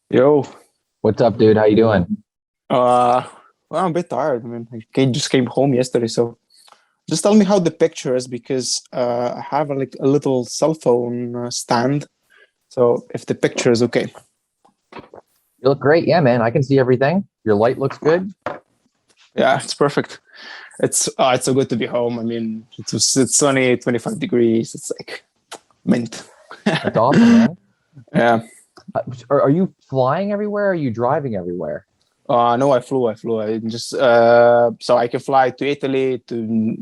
Yo, What's up, dude? How you doing? uh, well, I'm a bit tired. I mean, just came home yesterday, so just tell me how the picture is because I have like a little cell phone stand. So if the picture is okay, You look great. Yeah, man. I can see everything. Your light looks good. yeah, it's perfect. It's so good to be home. I mean, it's sunny, 25 degrees. It's like mint. That's awesome, man. Yeah. Are you flying everywhere? Or are you driving everywhere? No, I flew. I flew. I just so I can fly to Italy, to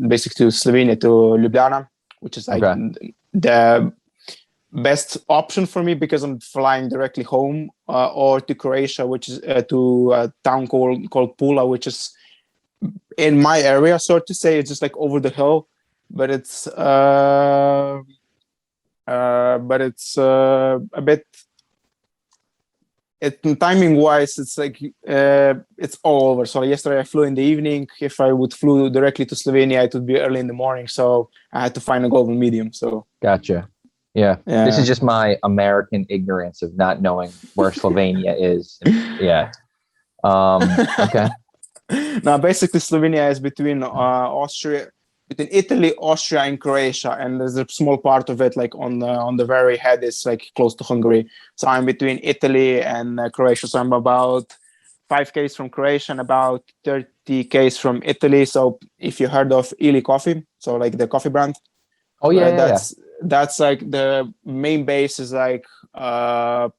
basically to Slovenia, to Ljubljana, which is like Okay. the best option for me because I'm flying directly home, or to Croatia, which is to a town called Pula, which is in my area, so to say. It's just like over the hill, but it's a bit. It timing wise, it's like it's all over. So yesterday I flew in the evening. If I would flew directly to Slovenia, it would be early in the morning. So I had to find a golden medium. So Gotcha. Yeah. This is yeah. just my American ignorance of not knowing where Slovenia is. Yeah. Okay. Now, basically, Slovenia is between between Italy, Austria, and Croatia, and there's a small part of it, like on the very head, is like close to Hungary. So I'm between Italy and Croatia. So I'm about 5 k's from Croatia and about 30 k's from Italy. So if you heard of Ili Coffee, so like the coffee brand, Oh yeah, yeah, yeah. that's like the main base is like an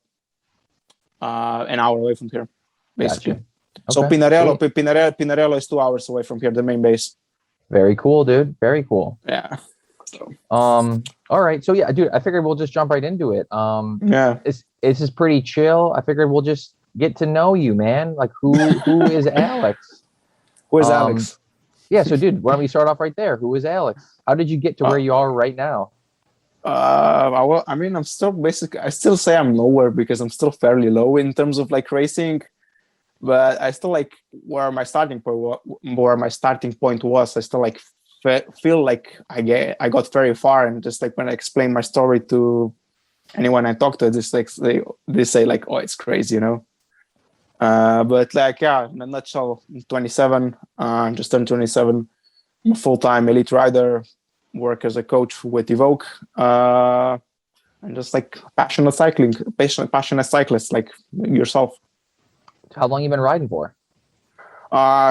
hour away from here, basically. Gotcha. So Okay. Sweet. Pinarello is 2 hours away from here, the main base. Very cool, dude. Very cool. Yeah. So All right. So yeah, dude, I figured we'll just jump right into it. yeah. This is pretty chill. I figured we'll just get to know you, man. Like who is Alex? Where's Um, Alex? Yeah, so dude, why don't we start off right there? Who is Alex? How did you get to where Uh, you are right now? I mean, I'm still basically. I still say I'm nowhere because I'm still fairly low in terms of like racing, but I still like where my starting point was. I still like feel like I got very far, and just like when I explain my story to anyone I talk to, just like they say like, oh, it's crazy, you know. But like, yeah, in a nutshell, I'm 27, just turned 27. I'm a full-time elite rider, work as a coach with EVOQ, and just like passionate cyclist like yourself. How long you been riding for?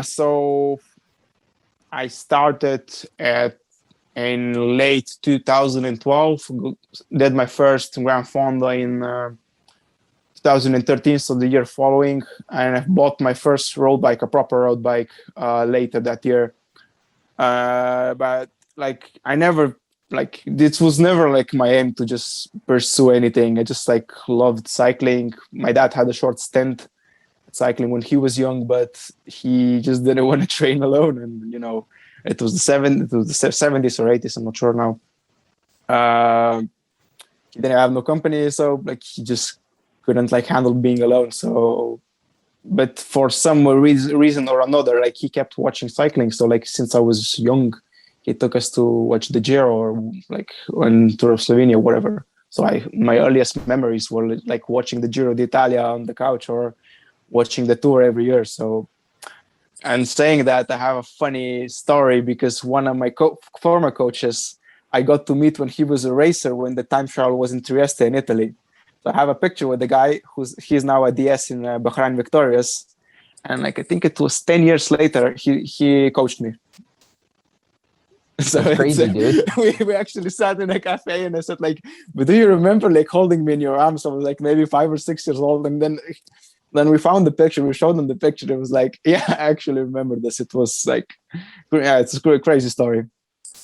So I started at in late 2012, did my first Gran Fondo in 2013, so the year following, and I bought my first road bike, a proper road bike, later that year. But like I never like this was never like my aim to just pursue anything. I just like loved cycling. My dad had a short stint at cycling when he was young, but he just didn't want to train alone. And you know, it was the 70s or 80s. I'm not sure now. Uh, he didn't have no company, so like he just couldn't like handle being alone. So but for some reason or another, like he kept watching cycling. So like since I was young, he took us to watch the Giro or like on Tour of Slovenia, whatever. So my earliest memories were like watching the Giro d'Italia on the couch or watching the Tour every year. So and saying that, I have a funny story because one of my former coaches I got to meet when he was a racer when the time trial was in Trieste in Italy. So I have a picture with the guy he's now a DS in Bahrain Victorious, and like I think it was 10 years later he coached me. So That's it's crazy, dude. we actually sat in a cafe and I said like, but do you remember like holding me in your arms? I was like maybe 5 or 6 years old, and then we found the picture. We showed them the picture. It was like, yeah, I actually remember this. It was like, yeah, it's a crazy story.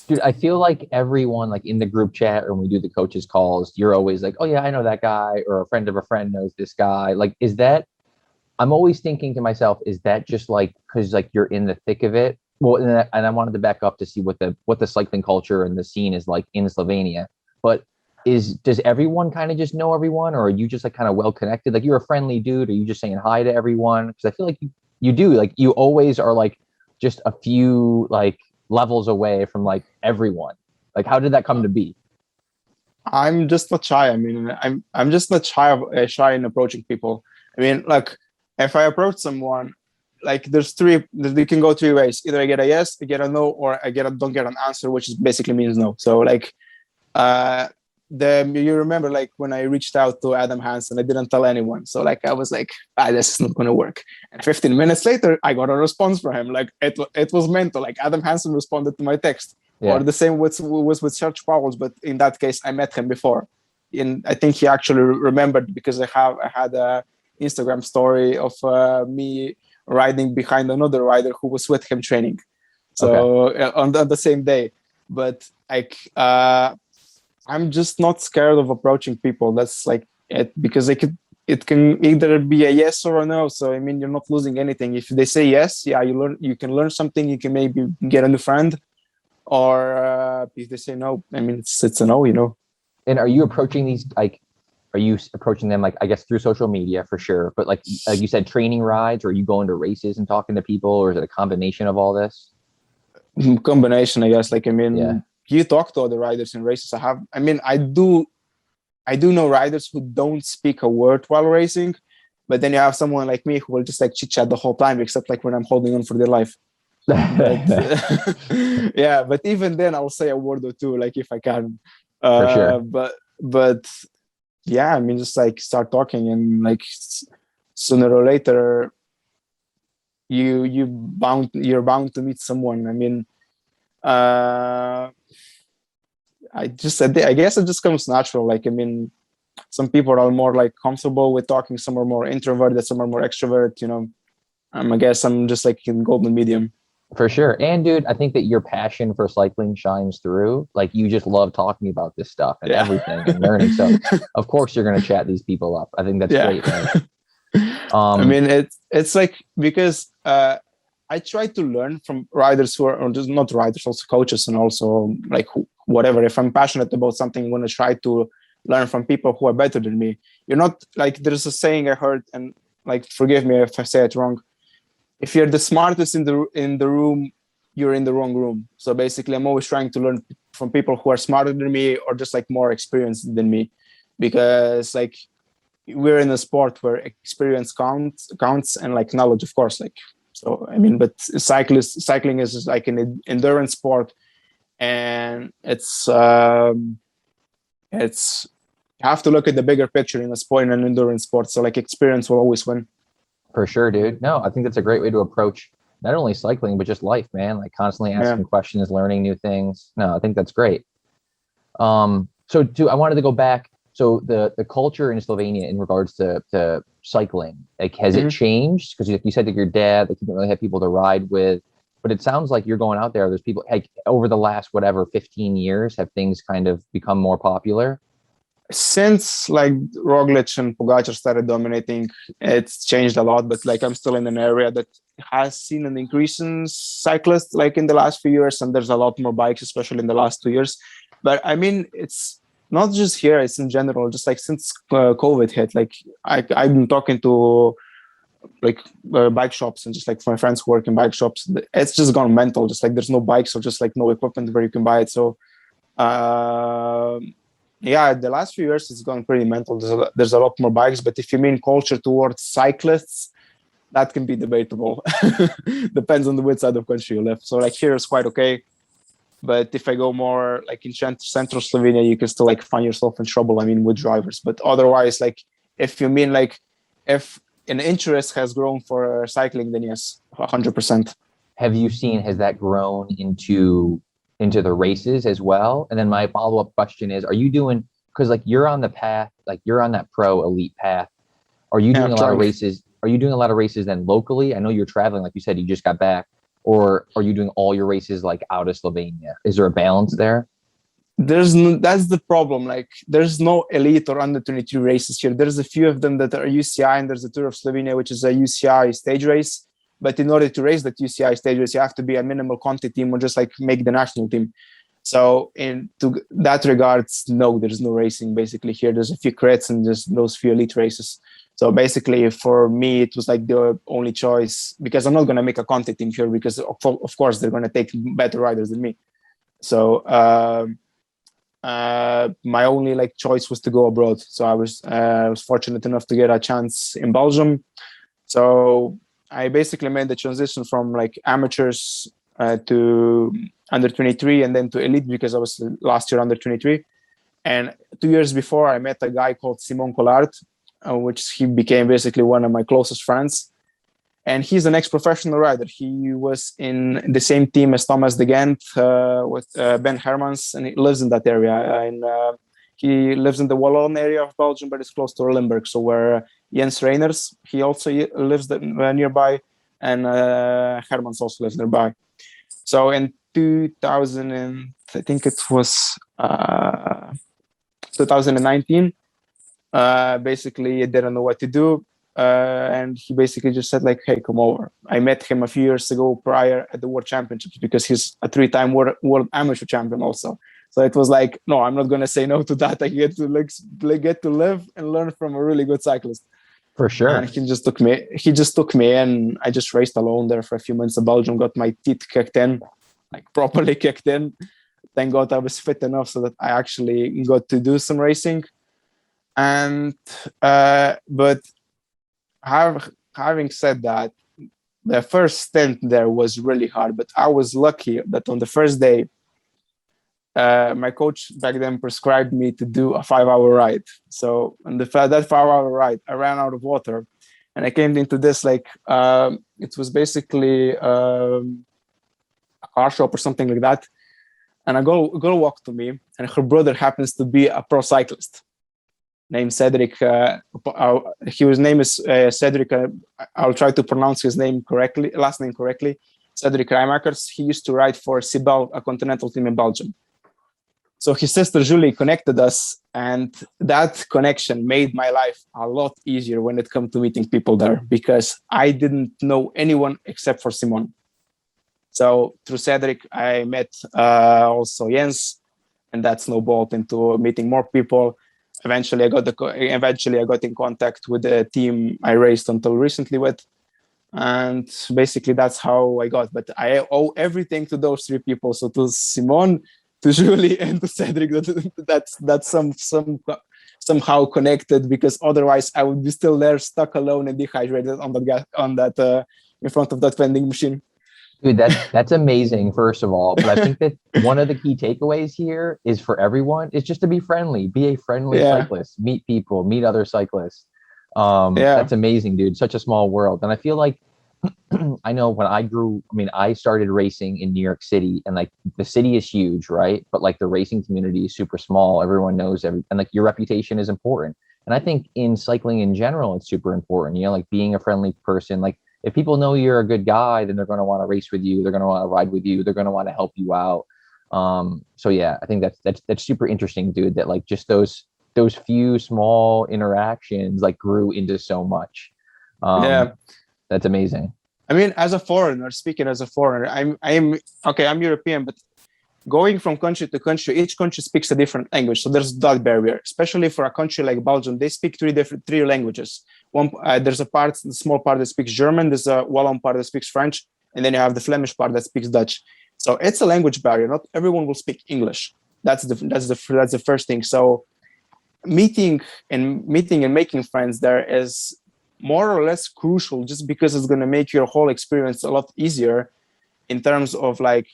Dude, I feel like everyone like in the group chat or when we do the coaches calls, you're always like, "Oh yeah, I know that guy," or a friend of a friend knows this guy. Like, is that I'm always thinking to myself, is that just like because like you're in the thick of it? Well, and I wanted to back up to see what the cycling culture and the scene is like in Slovenia. But does everyone kind of just know everyone, or are you just like kind of well connected? Like you're a friendly dude, or you just saying hi to everyone? Because I feel like you do like you always are like just a few like levels away from like everyone. Like how did that come to be? I'm just not shy. I mean, I'm just not shy in approaching people. I mean, like if I approach someone, like you can go three ways. Either I get a yes, I get a no, or I don't get an answer, which is basically means no. So like uh you remember like when I reached out to Adam Hansen, I didn't tell anyone. So like I was like, this is not gonna work. And 15 minutes later, I got a response from him. Like it was mental. Like Adam Hansen responded to my text. Yeah. Or the same was with Serge Pauwels, but in that case, I met him before. And I think he actually remembered because I had a Instagram story of me riding behind another rider who was with him training. So on the same day, but like I'm just not scared of approaching people. That's like it, because it can either be a yes or a no. So I mean, you're not losing anything. If they say yes, yeah, you can learn something. You can maybe get a new friend. Or if they say no, I mean, it's a no, you know. And are you approaching these, like, are you approaching them, like, I guess through social media for sure, but like you said, training rides, or are you going to races and talking to people, or is it a combination of all this? Combination, I guess. Like, I mean, you talk to other riders in races. I do know riders who don't speak a word while racing, but then you have someone like me who will just like chit chat the whole time, except like when I'm holding on for their life. But yeah, but even then I'll say a word or two, like if I can. For sure. But yeah, I mean, just like start talking, and like sooner or later you're bound to meet someone. I mean, I guess it just comes natural. Like, I mean, some people are more like comfortable with talking, some are more introverted, some are more extrovert, you know. I guess I'm just like in golden medium. For sure. And dude, I think that your passion for cycling shines through. Like, you just love talking about this stuff and everything and learning. So of course you're going to chat these people up. I think that's great. Right? I mean, it's like, because I try to learn from riders who are, or just not riders, also coaches, and also like whatever. If I'm passionate about something, I'm going to try to learn from people who are better than me. You're not like, there's a saying I heard, and like, forgive me if I say it wrong. If you're the smartest in the room, you're in the wrong room. So basically, I'm always trying to learn from people who are smarter than me, or just like more experienced than me, because like we're in a sport where experience counts, and like knowledge, of course. Like, so I mean, but cycling is just like an endurance sport, and it's you have to look at the bigger picture in a sport, in an endurance sport. So like experience will always win. For sure, dude. No, I think that's a great way to approach not only cycling, but just life, man. Like, constantly asking questions, learning new things. No, I think that's great. I wanted to go back. So the culture in Slovenia in regards to cycling, like, has it changed? Because you said that your dad, like, you didn't really have people to ride with, but it sounds like you're going out there. There's people, like, over the last, 15 years, have things kind of become more popular? Since like Roglic and Pogacar started dominating, it's changed a lot. But like, I'm still in an area that has seen an increase in cyclists like in the last few years, and there's a lot more bikes, especially in the last 2 years. But I mean, it's not just here; it's in general. Just like since COVID hit, like I've been talking to like bike shops, and just like my friends who work in bike shops, it's just gone mental. Just like there's no bikes, or just like no equipment where you can buy it. So. Yeah, the last few years it's gone pretty mental. There's a lot more bikes, but if you mean culture towards cyclists, that can be debatable. Depends on which side of country you live. So like here it's quite okay, but if I go more like in central Slovenia, you can still like find yourself in trouble. I mean, with drivers, but otherwise, like if you mean like if an interest has grown for cycling, then yes, 100%. Have you seen, has that grown into the races as well? And then my follow-up question is, are you doing, because like you're on the path, like you're on that pro elite path, are you doing a lot of races? Are you doing a lot of races then locally? I know you're traveling, like you said, you just got back, or are you doing all your races like out of Slovenia? Is there a balance there? That's the problem. Like there's no elite or under 23 races here. There's a few of them that are UCI, and there's the Tour of Slovenia, which is a UCI stage race. But in order to race that UCI stage race, you have to be a minimal Conti team, or just like make the national team. So in to that regards, no, there's no racing basically here. There's a few crits and just those few elite races. So basically for me, it was like the only choice, because I'm not going to make a Conti team here, because of course they're going to take better riders than me. So my only like choice was to go abroad. So I was fortunate enough to get a chance in Belgium. So I basically made the transition from like amateurs to under 23 and then to elite, because I was last year under 23. And 2 years before, I met a guy called Simon Collard, which he became basically one of my closest friends. And he's an ex-professional rider. He was in the same team as Thomas de Gent with Ben Hermans, and he lives in that area. And he lives in the Wallon area of Belgium, but it's close to Limburg. So where Jens Reiners, he also lives nearby, and Hermans also lives nearby. So in 2000, and I think it was 2019, basically I didn't know what to do. And he basically just said like, hey, come over. I met him a few years ago prior at the World Championships, because he's a 3-time world amateur champion also. So it was like, no, I'm not going to say no to that. I get to get to live and learn from a really good cyclist. For sure. And he just took me and I just raced alone there for a few months in Belgium, got my teeth kicked in, like properly kicked in. Thank God I was fit enough so that I actually got to do some racing. And but having said that, the first stint there was really hard, but I was lucky that on the first day, my coach back then prescribed me to do a 5-hour ride. So on that 5-hour ride, I ran out of water, and I came into this like it was basically a car shop or something like that. And a girl walked to me, and her brother happens to be a pro cyclist named Cedric. His name is Cedric. I'll try to pronounce his last name correctly. Cedric Rijmakers. He used to ride for Cibel, a continental team in Belgium. So his sister Julie connected us, and that connection made my life a lot easier when it came to meeting people there, because I didn't know anyone except for Simon. So through Cedric, I met also Jens, and that snowballed into meeting more people. Eventually, I got in contact with the team I raced until recently with, and basically that's how I got. But I owe everything to those 3 people. So to Simon, to Julie, and to Cedric. That's somehow connected, because otherwise I would be still there, stuck alone and dehydrated on that in front of that vending machine. Dude, that's amazing, first of all. But I think that one of the key takeaways here is for everyone is just to be friendly, be a friendly cyclist, meet people, meet other cyclists. That's amazing, dude. Such a small world. And I feel like, I know when I started racing in New York City, and like the city is huge, right? But like the racing community is super small. Everyone knows and like your reputation is important. And I think in cycling in general, it's super important, like being a friendly person. Like if people know you're a good guy, then they're going to want to race with you. They're going to want to ride with you. They're going to want to help you out. So yeah, I think that's super interesting, dude, that like just those few small interactions like grew into so much. That's amazing. I mean, speaking as a foreigner, I'm European, but going from country to country, each country speaks a different language. So there's that barrier, especially for a country like Belgium. They speak three languages. There's a small part that speaks German. There's a Wallon part that speaks French, and then you have the Flemish part that speaks Dutch. So it's a language barrier. Not everyone will speak English. That's the first thing. So meeting and making friends there is more or less crucial, just because it's going to make your whole experience a lot easier in terms of like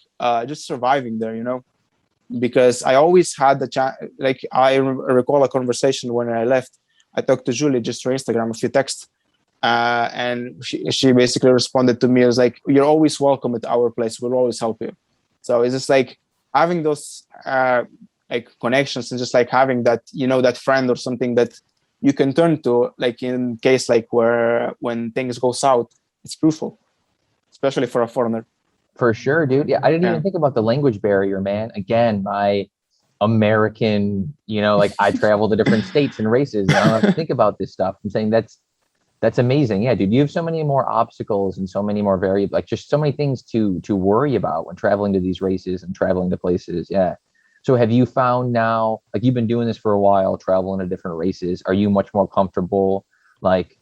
just surviving there, because I always had the chance. Like I recall a conversation when I left. I talked to Julie just through Instagram, a few texts, and she basically responded to me as like, "You're always welcome at our place. We'll always help you." So it's just like having those like connections, and just like having that, that friend or something that you can turn to, like in case like when things go south. It's crucial, especially for a foreigner. For sure, dude. Yeah, I didn't even think about the language barrier, man. Again, my American, like I travel to different states and races, and I don't have to think about this stuff. I'm saying that's amazing. Yeah, dude, you have so many more obstacles and so many more like just so many things to worry about when traveling to these races and traveling to places. Yeah. So have you found now, like you've been doing this for a while, traveling to different races, are you much more comfortable, like,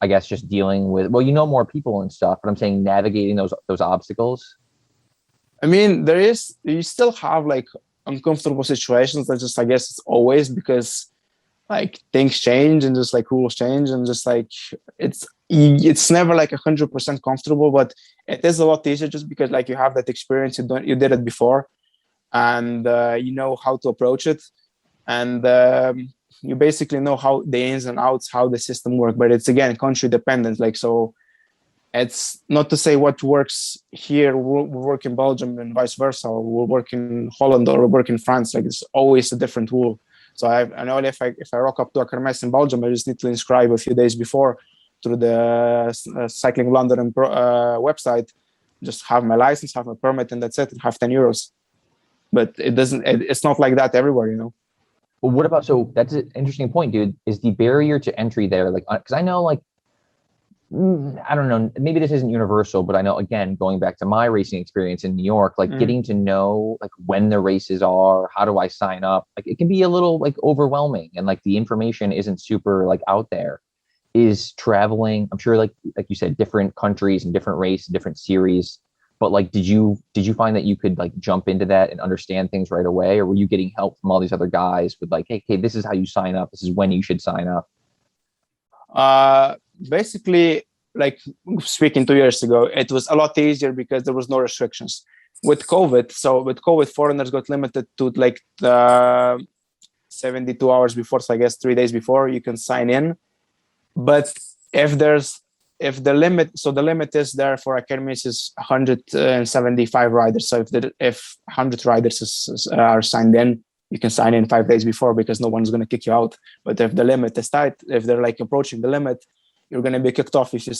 I guess just dealing with, more people and stuff, but I'm saying navigating those obstacles? I mean, you still have like uncomfortable situations. That's just, I guess, it's always because like things change and just like rules change and just like it's never like 100% comfortable, but it is a lot easier just because like you have that experience, you did it before, and you know how to approach it, and you basically know how the ins and outs, how the system work. But it's again country dependent, like, so it's not to say what works here will work in Belgium and vice versa, or will work in Holland or will work in France. Like, it's always a different rule. So I know if I rock up to a kermesse in Belgium, I just need to inscribe a few days before through the Cycling London website, just have my license, have my permit, and that's it, and have 10 euros. But it's not like that everywhere, you know. Well, what about, so that's an interesting point, dude. Is the barrier to entry there, like, because I know, like, I don't know, maybe this isn't universal, but I know, again, going back to my racing experience in New York, like getting to know like when the races are, how do I sign up? Like, it can be a little like overwhelming, and like the information isn't super like out there. Is traveling, I'm sure, like you said, different countries and different race and different series, but like, did you find that you could like jump into that and understand things right away, or were you getting help from all these other guys with like, hey, this is how you sign up, this is when you should sign up? Basically, like speaking 2 years ago, it was a lot easier because there was no restrictions with COVID. So with COVID, foreigners got limited to like 72 hours before. So I guess 3 days before you can sign in. But if the limit is there for academies is 175 riders. So if 100 riders are signed in, you can sign in 5 days before because no one's going to kick you out. But if the limit is tight, if they're like approaching the limit, you're going to be kicked off if you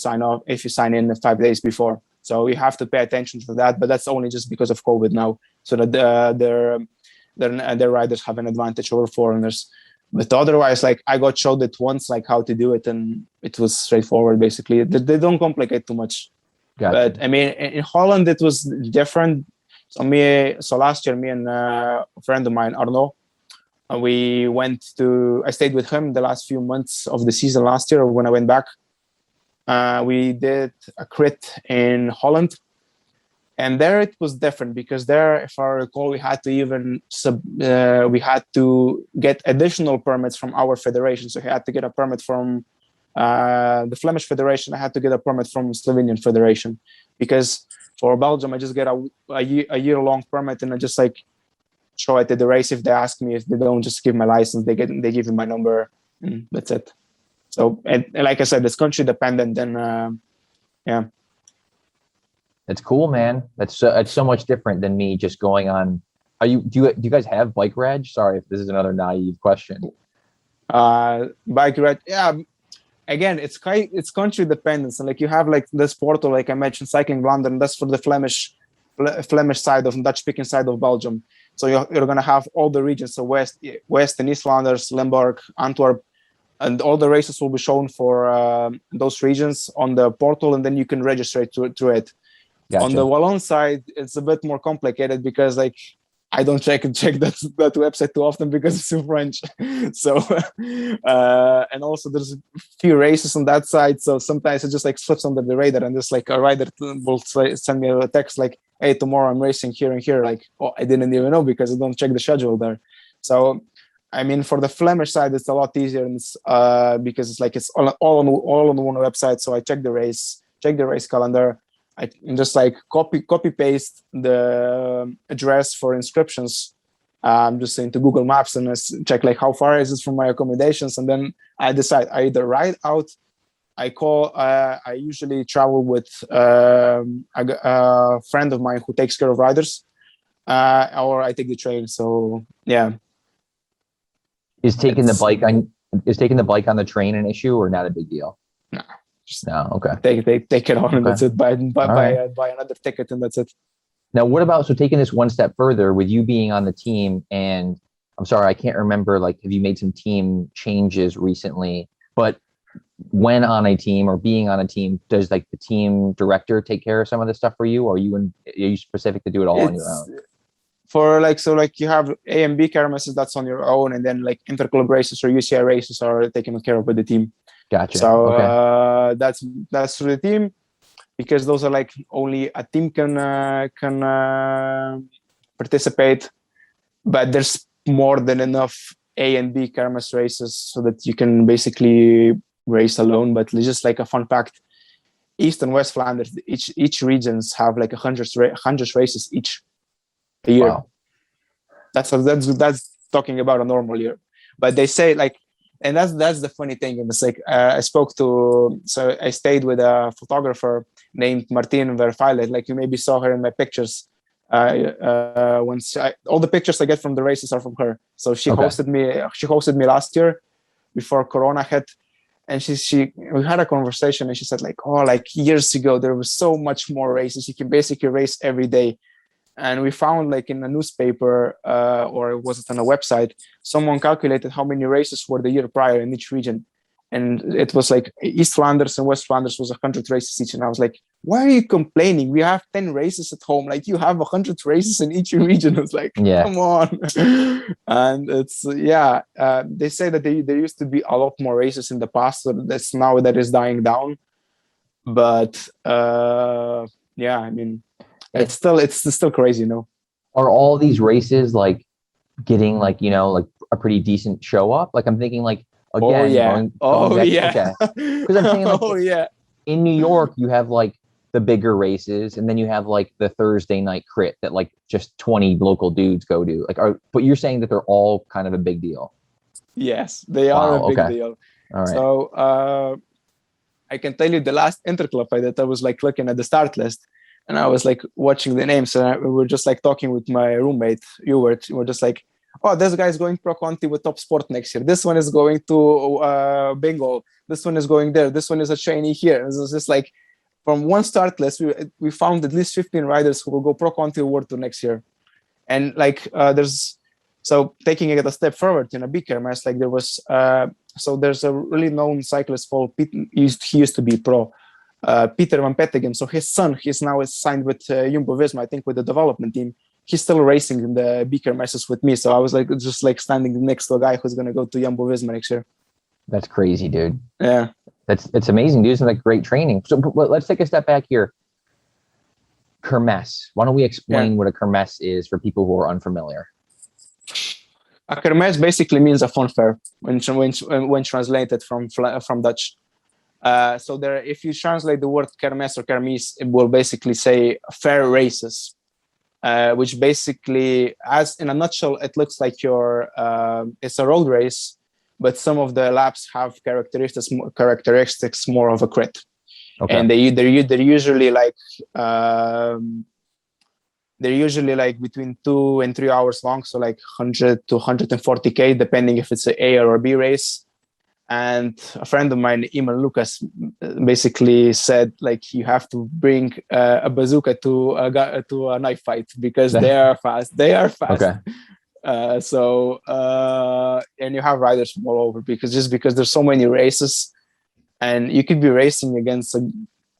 sign in 5 days before. So you have to pay attention to that. But that's only just because of COVID now, so that their riders have an advantage over foreigners. But otherwise, like, I got showed it once, like how to do it, and it was straightforward. Basically, they don't complicate too much. Gotcha. But I mean, in Holland it was different. So last year, me and a friend of mine, Arno, I stayed with him the last few months of the season last year. When I went back, we did a crit in Holland, and there it was different because there, if I recall, we had to get additional permits from our federation. So I had to get a permit from the Flemish Federation. I had to get a permit from Slovenian Federation, because for Belgium, I just get a year-long permit, and I just like show it at the race. If they ask me, if they don't, just give my license. They give me my number, and that's it. So, and like I said, it's country dependent, and yeah. That's cool, man. That's so much different than me just going on. Do you guys have bike reg? Sorry if this is another naive question. Bike reg, yeah. Again, it's country dependent. And like, you have like this portal, like I mentioned, Cycling London. That's for the Flemish side of Dutch-speaking side of Belgium. So you're going to have all the regions, so West and East Flanders, Limburg, Antwerp, and all the races will be shown for those regions on the portal, and then you can register through it. Gotcha. On the Wallon side, it's a bit more complicated because like I don't check that website too often because it's in French. So and also there's a few races on that side, so sometimes it just like slips under the radar, and just like a rider will send me a text like, hey, tomorrow I'm racing here and here. Like, oh, I didn't even know because I don't check the schedule there. So I mean, for the Flemish side, it's a lot easier, and it's because it's like it's all on one website. So I check the race calendar. I just like copy paste the address for inscriptions. I'm just into Google Maps and check like how far is it from my accommodations, and then I decide I either ride out. I usually travel with a friend of mine who takes care of riders, or I take the train. So yeah. Is taking the bike on the train an issue or not a big deal? No. No, okay. Take it on, and that's it. Buy another ticket, and that's it. Now, what about, so taking this one step further, with you being on the team, and I'm sorry, I can't remember, like, have you made some team changes recently? But when on a team or being on a team, does like the team director take care of some of this stuff for you, or are you specific to do it all on your own? For like, so like you have A and B kermesses, that's on your own, and then like interclub races or UCI races are taken care of by the team. Gotcha. So okay. That's through the team, because those are like only a team can participate. but there's more than enough A and B kermis races so that you can basically race alone. But just like a fun fact, East and West Flanders, each regions have like 100 races each a year. Wow. That's talking about a normal year. But they say like, and that's the funny thing. And it's like I stayed with a photographer named Martine Verfeiler. Like you maybe saw her in my pictures. All the pictures I get from the races are from her. So she hosted me. She hosted me last year before Corona hit, and we had a conversation, and she said like, oh, like years ago there was so much more races. You can basically race every day. And we found like in a newspaper or was it on a website, someone calculated how many races were the year prior in each region. And it was like East Flanders and West Flanders was 100 races each. And I was like, why are you complaining? We have 10 races at home. Like you have 100 races in each region. It's like, come on. And it's, they say that there used to be a lot more races in the past. So that's now that is dying down. But I mean, it's still crazy, you know. Are all these races like getting like, you know, like a pretty decent show up? Like I'm thinking like, again, because I'm saying like, in New York, you have like the bigger races, and then you have like the Thursday night crit that like just 20 local dudes go to. Like, but you're saying that they're all kind of a big deal. Yes, they are a big deal. All right. So I can tell you the last interclub fight that I was like looking at the start list, and I was like watching the names, and we were just like talking with my roommate, Hubert. We were just like, oh, this guy's going pro Conti with Top Sport next year. This one is going to Bengal. This one is going there. This one is a trainee here. It was just like from one start list, we found at least 15 riders who will go pro Conti World Tour next year. And like taking it a step forward in a big kermesse, like there was there's a really known cyclist called Pete. He used to be pro. Peter Van Petegem. So his son, he's now signed with Jumbo-Visma, I think with the development team. He's still racing in the big kermesses with me. So I was like, just like standing next to a guy who's going to go to Jumbo-Visma next year. That's crazy, dude. Yeah. It's amazing, dude. It's like great training. So let's take a step back here. Kermesse. Why don't we explain what a kermesse is for people who are unfamiliar? A kermesse basically means a fun fair when translated from Dutch. So there, if you translate the word kermesse or kermis, it will basically say fair races, which basically, as in a nutshell, it looks like it's a road race, but some of the laps have characteristics more of a crit. Okay. And they're usually like between 2 and 3 hours long, so like 100 to 140k, depending if it's an A or a B race. And a friend of mine, Iman Lucas, basically said like you have to bring a bazooka to a knife fight because they are fast. They are fast. Okay. And you have riders from all over because there's so many races, and you could be racing against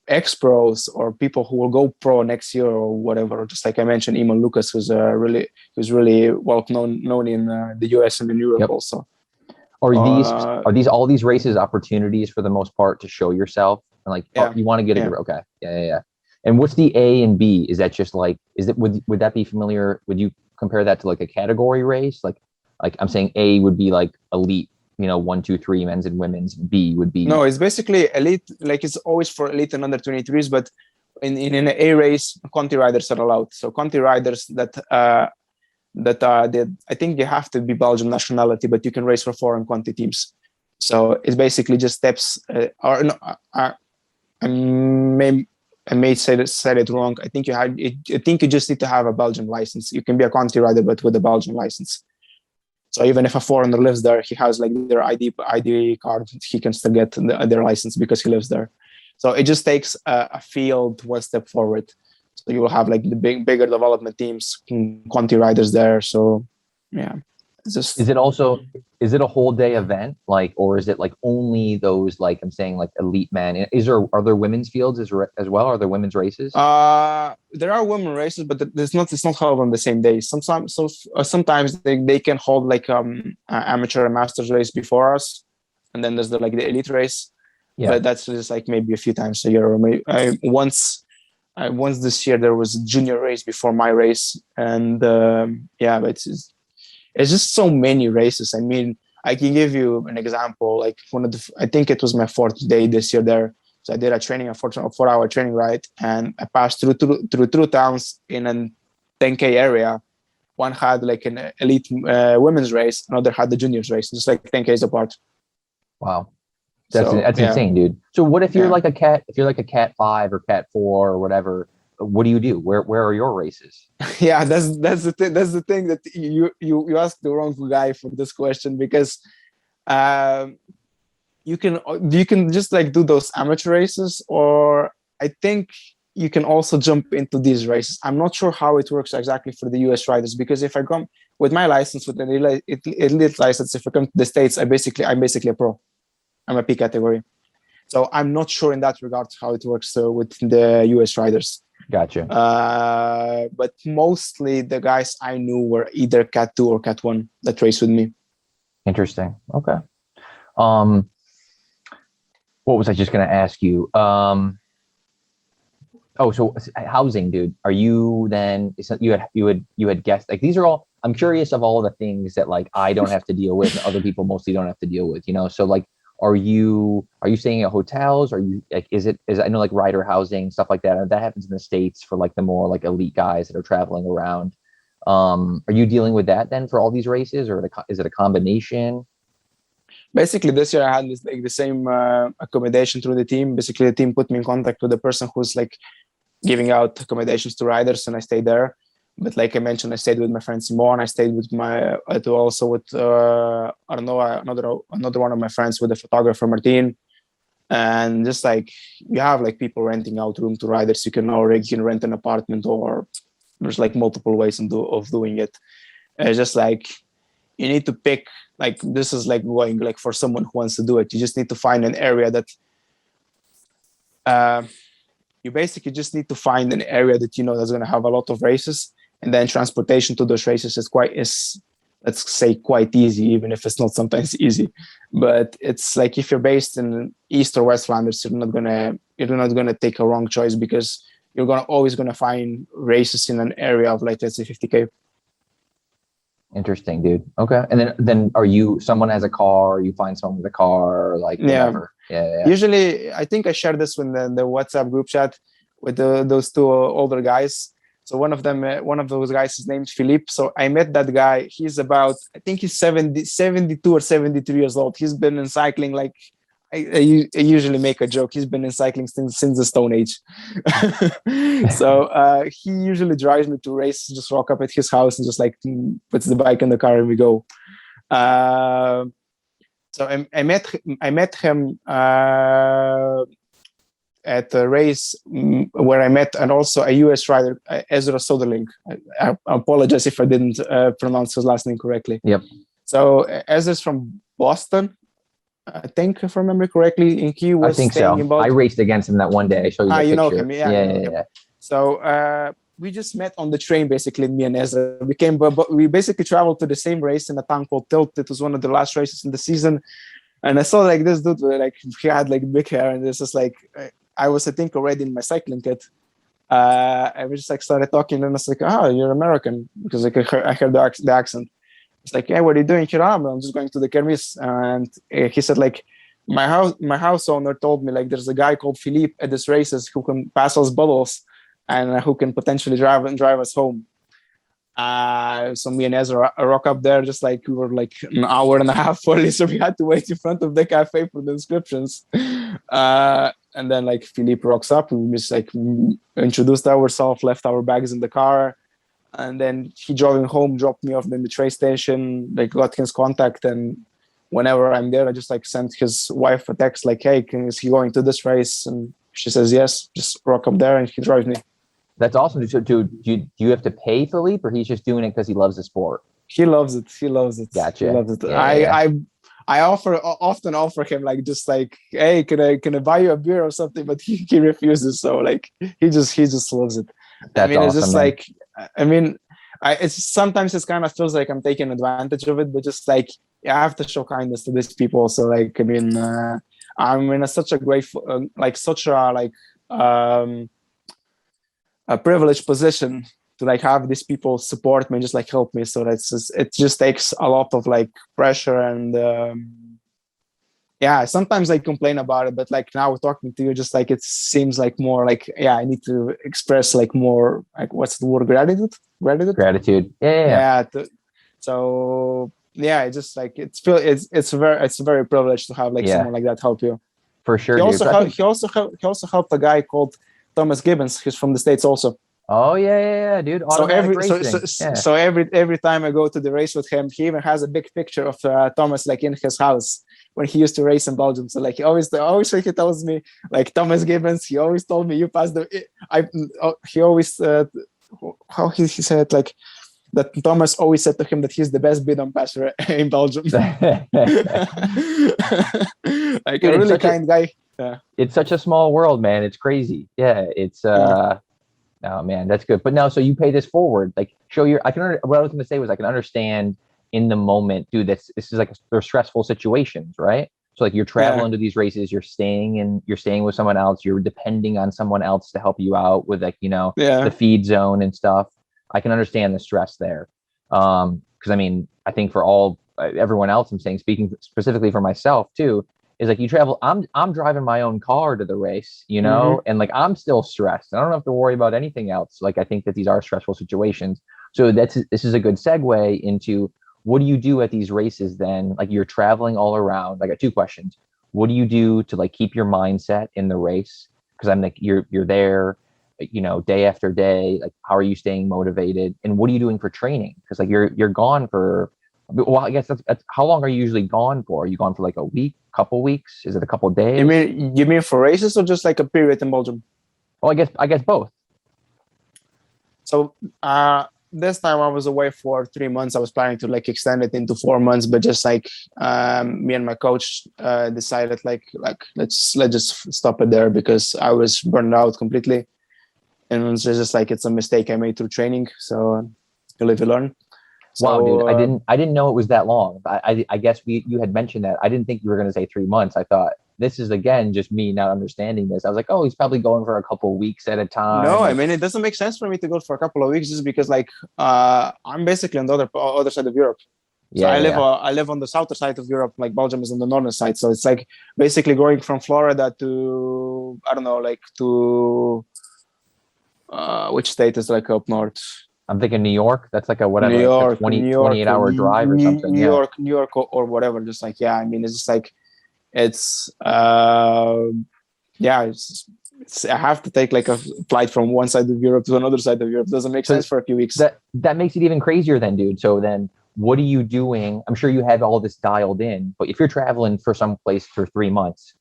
ex-pros or people who will go pro next year or whatever. Just like I mentioned, Iman Lucas, who's really well known in the US and in Europe also. Are these all these races opportunities for the most part to show yourself and like you want to get a okay yeah. And what's the A and B? Is that just like would that be familiar? Would you compare that to like a category race? Like I'm saying A would be like elite, 1, 2, 3 men's and women's. B would be it's basically elite. Like it's always for elite and under 23s, but in an A race, Conti riders are allowed. So Conti riders I think you have to be Belgian nationality, but you can race for foreign Conti teams. So it's basically just steps. I may said it wrong. I think you just need to have a Belgian license. You can be a Conti rider, but with a Belgian license. So even if a foreigner lives there, he has like their ID card. He can still get their license because he lives there. So it just takes a field one step forward. So you will have like the bigger development teams, Conti riders there. So yeah, is it a whole day event, like, or is it like only those, like I'm saying, like elite men? Are there women's fields as well? Are there women's races? There are women races, but it's not held on the same day. Sometimes they can hold like amateur and masters race before us, and then there's the elite race. Yeah, but that's just like maybe a few times a year, or maybe once this year there was a junior race before my race, and but it's just so many races. I mean, I can give you an example. Like I think it was my 4th day this year there. So I did a 4-hour training ride, and I passed through two towns in a 10K area. One had like an elite women's race, another had the juniors race, just like 10Ks apart. Wow. That's insane, dude. So what if you're like a cat 5 or cat 4 or whatever? What do you do? Where are your races? Yeah, that's the thing. That's the thing that you asked the wrong guy for this question, because you can just like do those amateur races, or I think you can also jump into these races. I'm not sure how it works exactly for the US riders, because if I come with my license, with an elite license, if I come to the States, I'm basically a pro. I'm a P category. So I'm not sure in that regard how it works with the US riders. Gotcha. But mostly the guys I knew were either Cat 2 or Cat 1 that raced with me. Interesting. Okay. What was I just going to ask you? So housing, dude. Are you then? You had guessed, like, these are all. I'm curious of all the things that like I don't have to deal with, and other people mostly don't have to deal with. So like, are you staying at hotels? Are you like, is I know like rider housing, stuff like that. That happens in the States for like the more like elite guys that are traveling around. Are you dealing with that then for all these races, or is it a combination? Basically, this year I had the same accommodation through the team. Basically, the team put me in contact with the person who's like giving out accommodations to riders, and I stayed there. But like I mentioned, I stayed with my friend Simon. I stayed with another one of my friends, with the photographer Martin. And just like you have like people renting out room to riders. You can rent an apartment, or there's like multiple ways of doing it. It's just like you need to pick. Like this is like going like for someone who wants to do it. You just need to find an area that. You basically just need to find an area that that's going to have a lot of races. And then transportation to those races is let's say quite easy, even if it's not sometimes easy. But it's like if you're based in East or West Flanders, you're not gonna take a wrong choice, because you're always gonna find races in an area of like, let's say 50K. Interesting, dude. Okay. And then are you someone has a car, or you find someone with a car, or like whatever? Yeah. Usually, I think I shared this with the WhatsApp group chat with those two older guys. So one of those guys is named Philippe. So I met that guy. He's about, I think he's 72 or 73 years old. He's been in cycling, like, I usually make a joke. He's been in cycling since the Stone Age. So he usually drives me to races, just rock up at his house and just like puts the bike in the car and we go. So I met him at a race where I met, and also a US rider, Ezra Soderling. I apologize if I didn't pronounce his last name correctly. Yep. So Ezra's from Boston, I think, if I remember correctly. And he was, I think so. I raced against him that one day. I showed you the picture. You know him, yeah. So we just met on the train, basically, me and Ezra. We basically traveled to the same race in a town called Tilt. It was one of the last races in the season. And I saw like this dude, like he had like big hair, and this is like, I was, I think, already in my cycling kit. I just like started talking, and I was like, "Oh, you're American," because like I heard the accent. It's like, "Yeah, what are you doing here?" I'm just going to the kermis, and he said like, my house owner told me like there's a guy called Philippe at these races who can pass us bottles and who can potentially drive us home. So me and Ezra rock up there, just like we were like an hour and a half early, so we had to wait in front of the cafe for the inscriptions. And then like Philippe rocks up, and we just like introduced ourselves, left our bags in the car, and then he drove home, dropped me off in the train station, like got his contact, and whenever I'm there, I just like sent his wife a text like, "Hey, is he going to this race?" And she says yes, just rock up there, and he drives me. That's awesome. So, do you have to pay Philippe, or he's just doing it because he loves the sport? He loves it. Gotcha. He loves it. Yeah. I often offer him like, just like, "Hey, can I buy you a beer or something?" But he refuses. So like he just loves it. That's awesome, it's just man. like, it's sometimes it kind of feels like I'm taking advantage of it, but just like, I have to show kindness to these people. So like, I'm in such a great, a privileged position to like have these people support me and just like help me. So it just takes a lot of like pressure and yeah, sometimes I complain about it, but like now talking to you, just like it seems like more like, yeah, I need to express like more, like what's the word, Gratitude. Yeah. So yeah, it's just like it's very privileged to have like Yeah. someone like that help you. For sure, He dude. also So I think- he also helped a guy called Thomas Gibbons. He's from the States also. oh yeah, dude. So Automatic racing. every time I go to the race with him, he even has a big picture of Thomas like in his house when he used to race in Belgium. So like always he tells me like Thomas Gibbons. He always told me you passed the. He always how he said like that Thomas always said to him that he's the best bidon passer in Belgium. Like dude, a really kind guy. Yeah. It's such a small world, man. It's crazy. Yeah, it's oh man, that's good. But no, so you pay this forward, like show your. What I was going to say was I can understand in the moment, dude. This is like they're stressful situations, right? So like you're traveling to these races, you're staying with someone else, you're depending on someone else to help you out with like the feed zone and stuff. I can understand the stress there, because I mean I think for everyone else, I'm saying speaking specifically for myself too. Is like you travel. I'm driving my own car to the race, and like I'm still stressed. I don't have to worry about anything else. Like I think that these are stressful situations. So this is a good segue into what do you do at these races then? Like you're traveling all around. I got two questions. What do you do to like keep your mindset in the race? Because I'm like you're there, day after day. Like how are you staying motivated? And what are you doing for training? Because like you're gone for. Well, I guess that's how long are you usually gone for? Are you gone for like a week, couple weeks? Is it a couple days? You mean for races or just like a period in Belgium? Well, I guess both. So this time I was away for 3 months. I was planning to like extend it into 4 months, but just like me and my coach decided like let's just stop it there because I was burned out completely, and it's just like it's a mistake I made through training. So you live, you learn. So, wow, dude, I didn't know it was that long. I guess you had mentioned that. I didn't think you were going to say 3 months. I thought this is again just me not understanding this. I was like, oh, he's probably going for a couple of weeks at a time. No, I mean it doesn't make sense for me to go for a couple of weeks just because like I'm basically on the other side of Europe. So I live on the southern side of Europe. Like Belgium is on the northern side. So it's like basically going from Florida to I don't know, like to which state is like up north. I'm thinking New York. That's like a whatever, New York, 28-hour drive or something. New York or whatever. Just like, yeah, I mean, it's just like, it's, it's I have to take like a flight from one side of Europe to another side of Europe. It doesn't make sense for a few weeks. That makes it even crazier then, dude. So then what are you doing? I'm sure you have all this dialed in, but if you're traveling for some place for 3 months,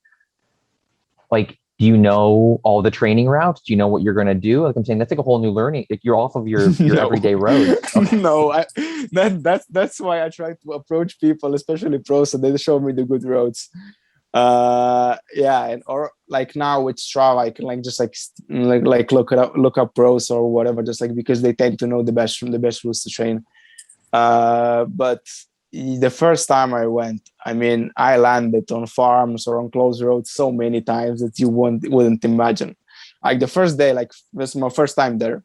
like, do you know all the training routes? Do you know what you're going to do? Like I'm saying, that's like a whole new learning. Like you're off of your everyday road. Okay. No, that's why I try to approach people, especially pros, so they show me the good roads. Or like now with Strava, I can like just like look up pros or whatever, just like because they tend to know the best routes to train. But the first time I went, I mean, I landed on farms or on closed roads so many times that you wouldn't imagine. Like the first day, like this was my first time there.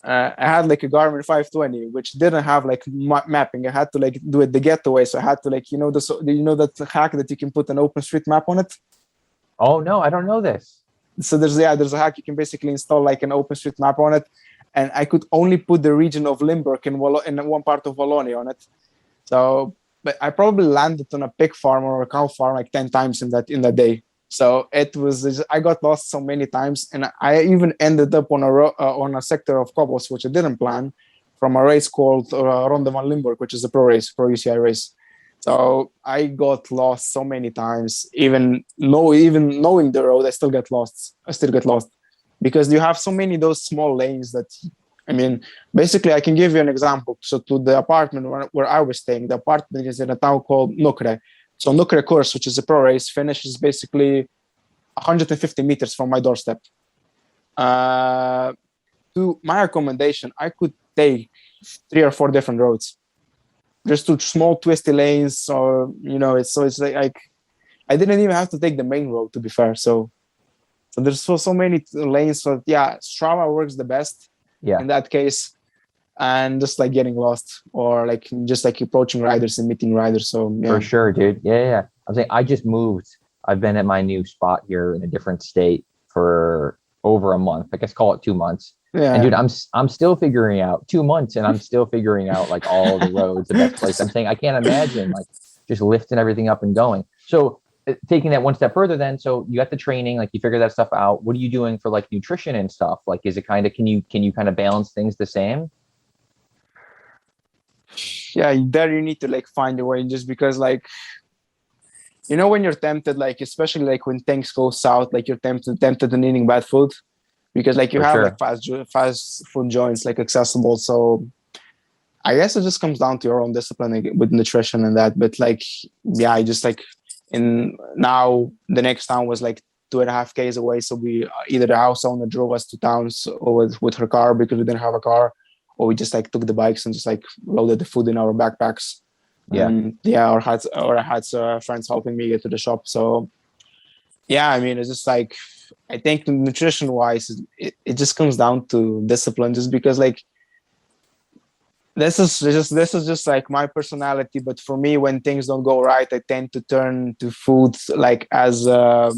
I had like a Garmin 520, which didn't have like mapping. I had to like do it the getaway, so I had to like that hack that you can put an OpenStreetMap on it. Oh no, I don't know this. So there's a hack you can basically install like an OpenStreetMap on it, and I could only put the region of Limburg in one part of Wallonia on it. So, but I probably landed on a pig farm or a cow farm like 10 times in that day. So I got lost so many times, and I even ended up on a sector of cobbles, which I didn't plan, from a race called Ronde van Limburg, which is a pro UCI race. So I got lost so many times. Even knowing the road, I still get lost. Because you have so many of those small lanes that. I mean, basically, I can give you an example. So to the apartment where I was staying, the apartment is in a town called Nukre. So Nukre course, which is a pro race, finishes basically 150 meters from my doorstep. To my accommodation, I could take 3 or 4 different roads. Just 2 small twisty lanes, or it's like I didn't even have to take the main road, to be fair. So there's so many lanes. So yeah, Strava works the best. Yeah. in that case, and just like getting lost or like just like approaching riders and meeting riders. So For yeah. sure, dude. Yeah. I'm saying I just moved. I've been at my new spot here in a different state for over a month. I guess call it 2 months. And dude, Yeah. I'm still figuring out 2 months, and I'm still figuring out like all the roads, the best place. I'm saying I can't imagine like just lifting everything up and going. So taking that one step further, then, so you got the training, like you figure that stuff out. What are you doing for like nutrition and stuff? Like, is it kind of can you kind of balance things the same? Yeah, there you need to like find a way, just because like, when you're tempted, like especially like when things go south, like you're tempted in eating bad food, because like you For have like sure. fast food joints like accessible. So I guess it just comes down to your own discipline, like, with nutrition and that. But like, yeah, I just like, in now the next town was like 2.5 k's away, so we either the house owner drove us to towns or with her car because we didn't have a car, or we just like took the bikes and just like loaded the food in our backpacks. Yeah. And yeah, I had friends helping me get to the shop. So yeah, I mean, it's just like, I think nutrition wise, it just comes down to discipline, just because like, this is just like my personality. But for me, when things don't go right, I tend to turn to food like as, shall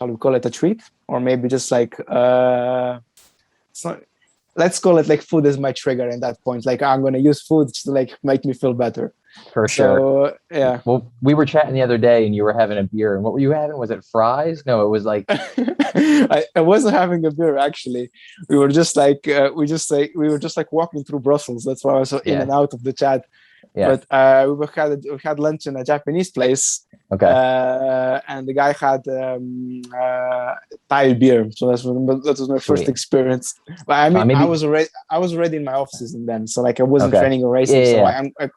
we call it a treat, or maybe just like, it's not, let's call it like food is my trigger in that point. Like, I'm gonna use food to like make me feel better. For sure. So yeah. Well, we were chatting the other day and you were having a beer. And what were you having? Was it fries? No, it was like, I wasn't having a beer actually. We were just like, we were just like walking through Brussels. That's why I was so in yeah, and out of the chat. yeah. But we had lunch in a Japanese place, Okay. and the guy had Thai beer. So that was my first Sweet. experience. But I mean, Maybe, I was already in my off season then, so like I wasn't okay. training or Yeah, racing. yeah, So yeah.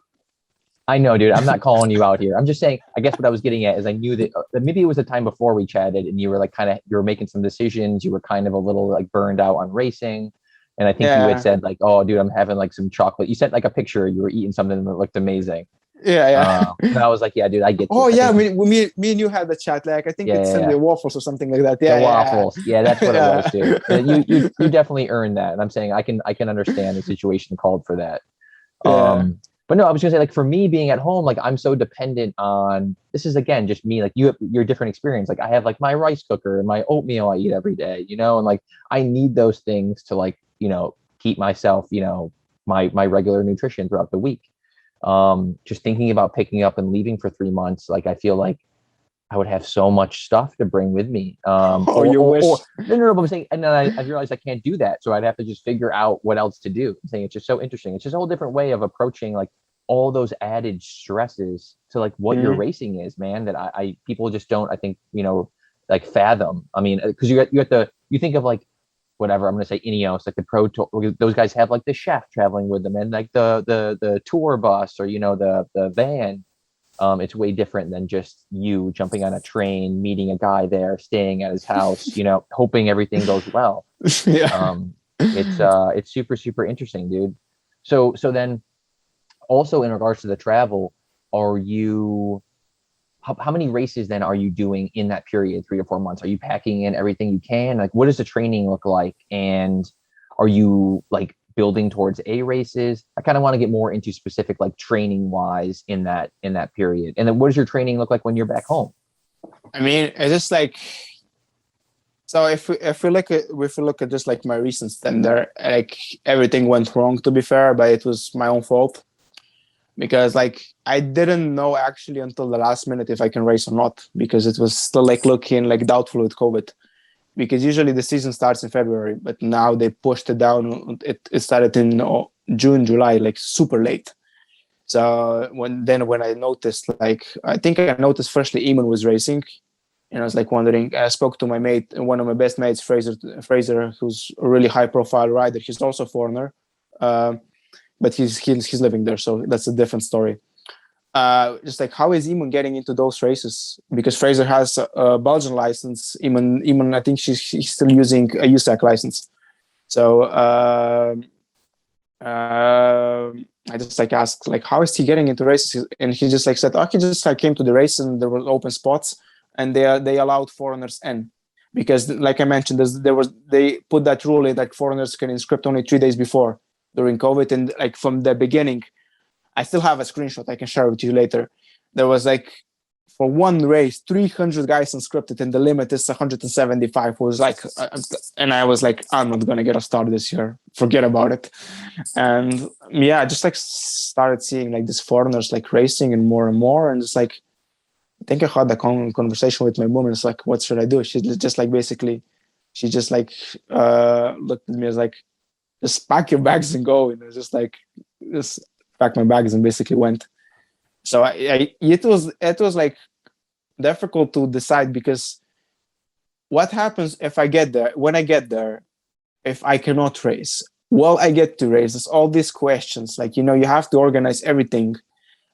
I know, dude. I'm not calling you out here. I'm just saying, I guess what I was getting at is I knew that maybe it was the time before we chatted and you were like you were making some decisions. You were kind of a little like burned out on racing. And I think you had yeah, said like, oh, dude, I'm having like some chocolate. You sent like a picture. You were eating something that looked amazing. yeah. And I was like, yeah, dude, I get Oh this. I yeah, think, me and you had the chat. Like I think yeah, it's yeah, Sunday yeah. waffles or something like that. The Yeah, waffles. Yeah, that's what it was, dude. yeah, You definitely earned that. And I'm saying I can understand the situation called for that. yeah, But no, I was gonna say like for me being at home, like I'm so dependent on this is again just me, like you have your different experience. Like I have like my rice cooker and my oatmeal I eat every day, and like I need those things to like, keep myself, my regular nutrition throughout the week. Just thinking about picking up and leaving for 3 months, like I feel like I would have so much stuff to bring with me. Oh, you Or wish. no, but I'm saying, and then I realized I can't do that. So I'd have to just figure out what else to do. I'm saying it's just so interesting. It's just a whole different way of approaching like all those added stresses to like what your Mhm. racing is, man, that I people just don't, I think, like fathom. I mean, because you think of like, whatever, I'm going to say Ineos, like the pro tour, those guys have like the chef traveling with them and like the tour bus or, the van. It's way different than just you jumping on a train, meeting a guy there, staying at his house, hoping everything goes well. Yeah. Um, it's super, super interesting, dude. So then also in regards to the travel, are you, how many races then are you doing in that period, 3 or 4 months? Are you packing in everything you can? Like, what does the training look like? And are you like building towards A races? I kind of want to get more into specific, like training wise in that period. And then what does your training look like when you're back home? I mean, it's just like, so if we look at just like my recent stand there, like everything went wrong, to be fair, but it was my own fault, because like I didn't know actually until the last minute if I can race or not, because it was still like looking like doubtful with COVID. Because usually the season starts in February, but now they pushed it down. It started in June, July, like super late. So when I noticed, like I think I noticed firstly Eamon was racing, and I was like wondering. I spoke to my mate, one of my best mates, Fraser, who's a really high profile rider. He's also a foreigner, uh, but he's living there, so that's a different story. Just like how is Eamon getting into those races? Because Fraser has a Belgian license. Eamon, I think he's still using a USAC license. So I just like asked like how is he getting into races, and he just like said, oh, he just like came to the race and there were open spots, and they allowed foreigners in. because like I mentioned, they put that rule in, like foreigners can inscript only 3 days before during COVID, and like from the beginning, I still have a screenshot I can share with you later. There was like, for one race, 300 guys unscripted, and the limit is 175. Was like, and I was like, I'm not gonna get a start this year. Forget about it. And yeah, I just like started seeing like these foreigners like racing and more, and just like, I think I had a conversation with my mom, and it's like, what should I do? She just like basically, she just like looked at me as like, just pack your bags and go. And I was just like, just packed my bags and basically went. So it was like difficult to decide, because what happens if I get there? When I get there, if I cannot race, well, I get to race. There's all these questions, like, you have to organize everything,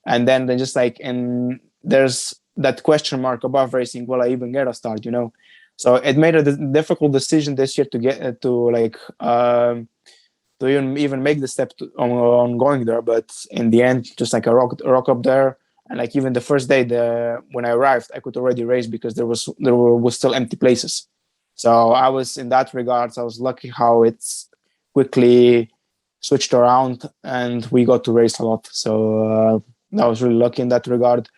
and then just like, and there's that question mark above racing. Will I even get a start? So it made a difficult decision this year to get to like to even make the step on going there. But in the end, just like a rock up there, and like even the first day, when I arrived, I could already race because there was still empty places. So I was, in that regards, I was lucky how it's quickly switched around, and we got to race a lot. So I was really lucky in that regard.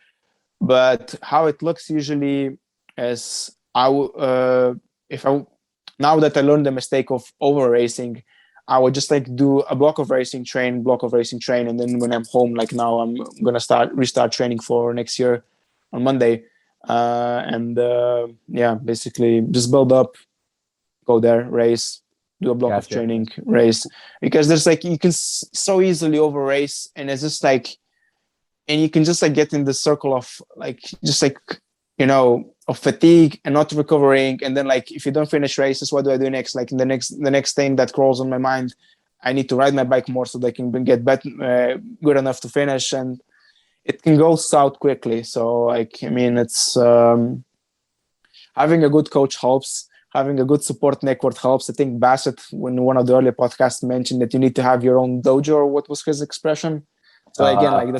But how it looks usually is, now that I learned the mistake of over racing, I would just like do a block of racing, train, and then when I'm home, like now, I'm gonna restart training for next year on Monday, basically just build up, go there, race, do a block of training, race, because there's like, you can so easily over race, and it's just like, and you can just like get in the circle of like, just like, of fatigue and not recovering. And then like, if you don't finish races, what do I do next? Like the next thing that crawls on my mind, I need to ride my bike more so they can get better, good enough to finish. And it can go south quickly. So like, I mean, it's having a good coach helps. Having a good support network helps. I think Bassett, when one of the earlier podcasts, mentioned that you need to have your own dojo, or what was his expression? So again, like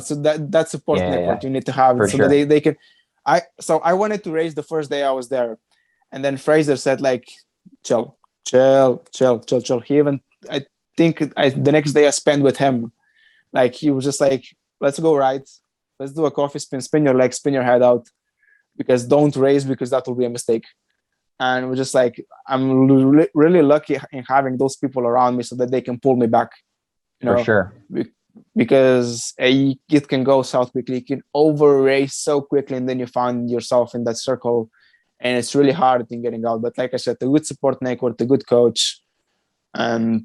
that support network you need to have, so that they can. I wanted to race the first day I was there, and then Fraser said like, chill. He even, I think the next day I spent with him, like he was just like, let's go ride, let's do a coffee spin your legs, spin your head out, because don't race, because that will be a mistake. And we're just like, I'm really lucky in having those people around me so that they can pull me back. For sure. Because it can go south quickly. You can over race so quickly, and then you find yourself in that circle, and it's really hard in getting out. But like I said, a good support network, a good coach, and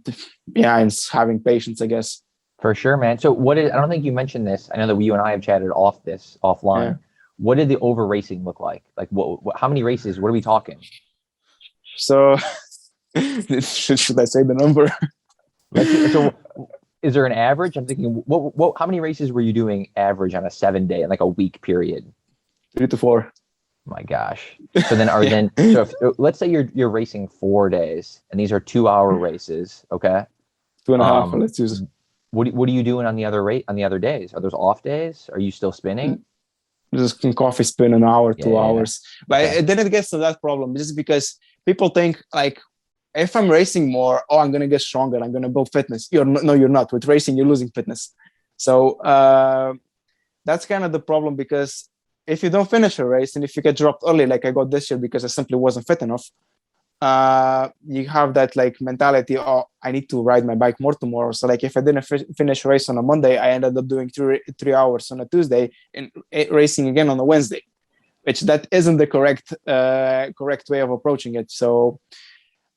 it's having patience, I guess. For sure, man. So I don't think you mentioned this. I know that you and I have chatted offline. Yeah. What did the over racing look like? Like how many races? What are we talking? So should I say the number? So is there an average? I'm thinking, how many races were you doing average on a 7-day, like a week period? 3 to 4. My gosh. So then so let's say you're racing 4 days, and these are 2-hour races. Okay. 2.5. Let's use it. What are you doing on the other days? Are those off days? Are you still spinning? Just coffee spin an hour, 2 hours. But then it gets to that problem, just because people think like, if I'm racing more, I'm going to get stronger, I'm going to build fitness. You're not. With racing, you're losing fitness. So that's kind of the problem, because if you don't finish a race, and if you get dropped early, like I got this year because I simply wasn't fit enough, you have that like mentality, I need to ride my bike more tomorrow. So like, if I didn't finish a race on a Monday, I ended up doing 3 hours on a Tuesday and racing again on a Wednesday, which that isn't the correct way of approaching it. So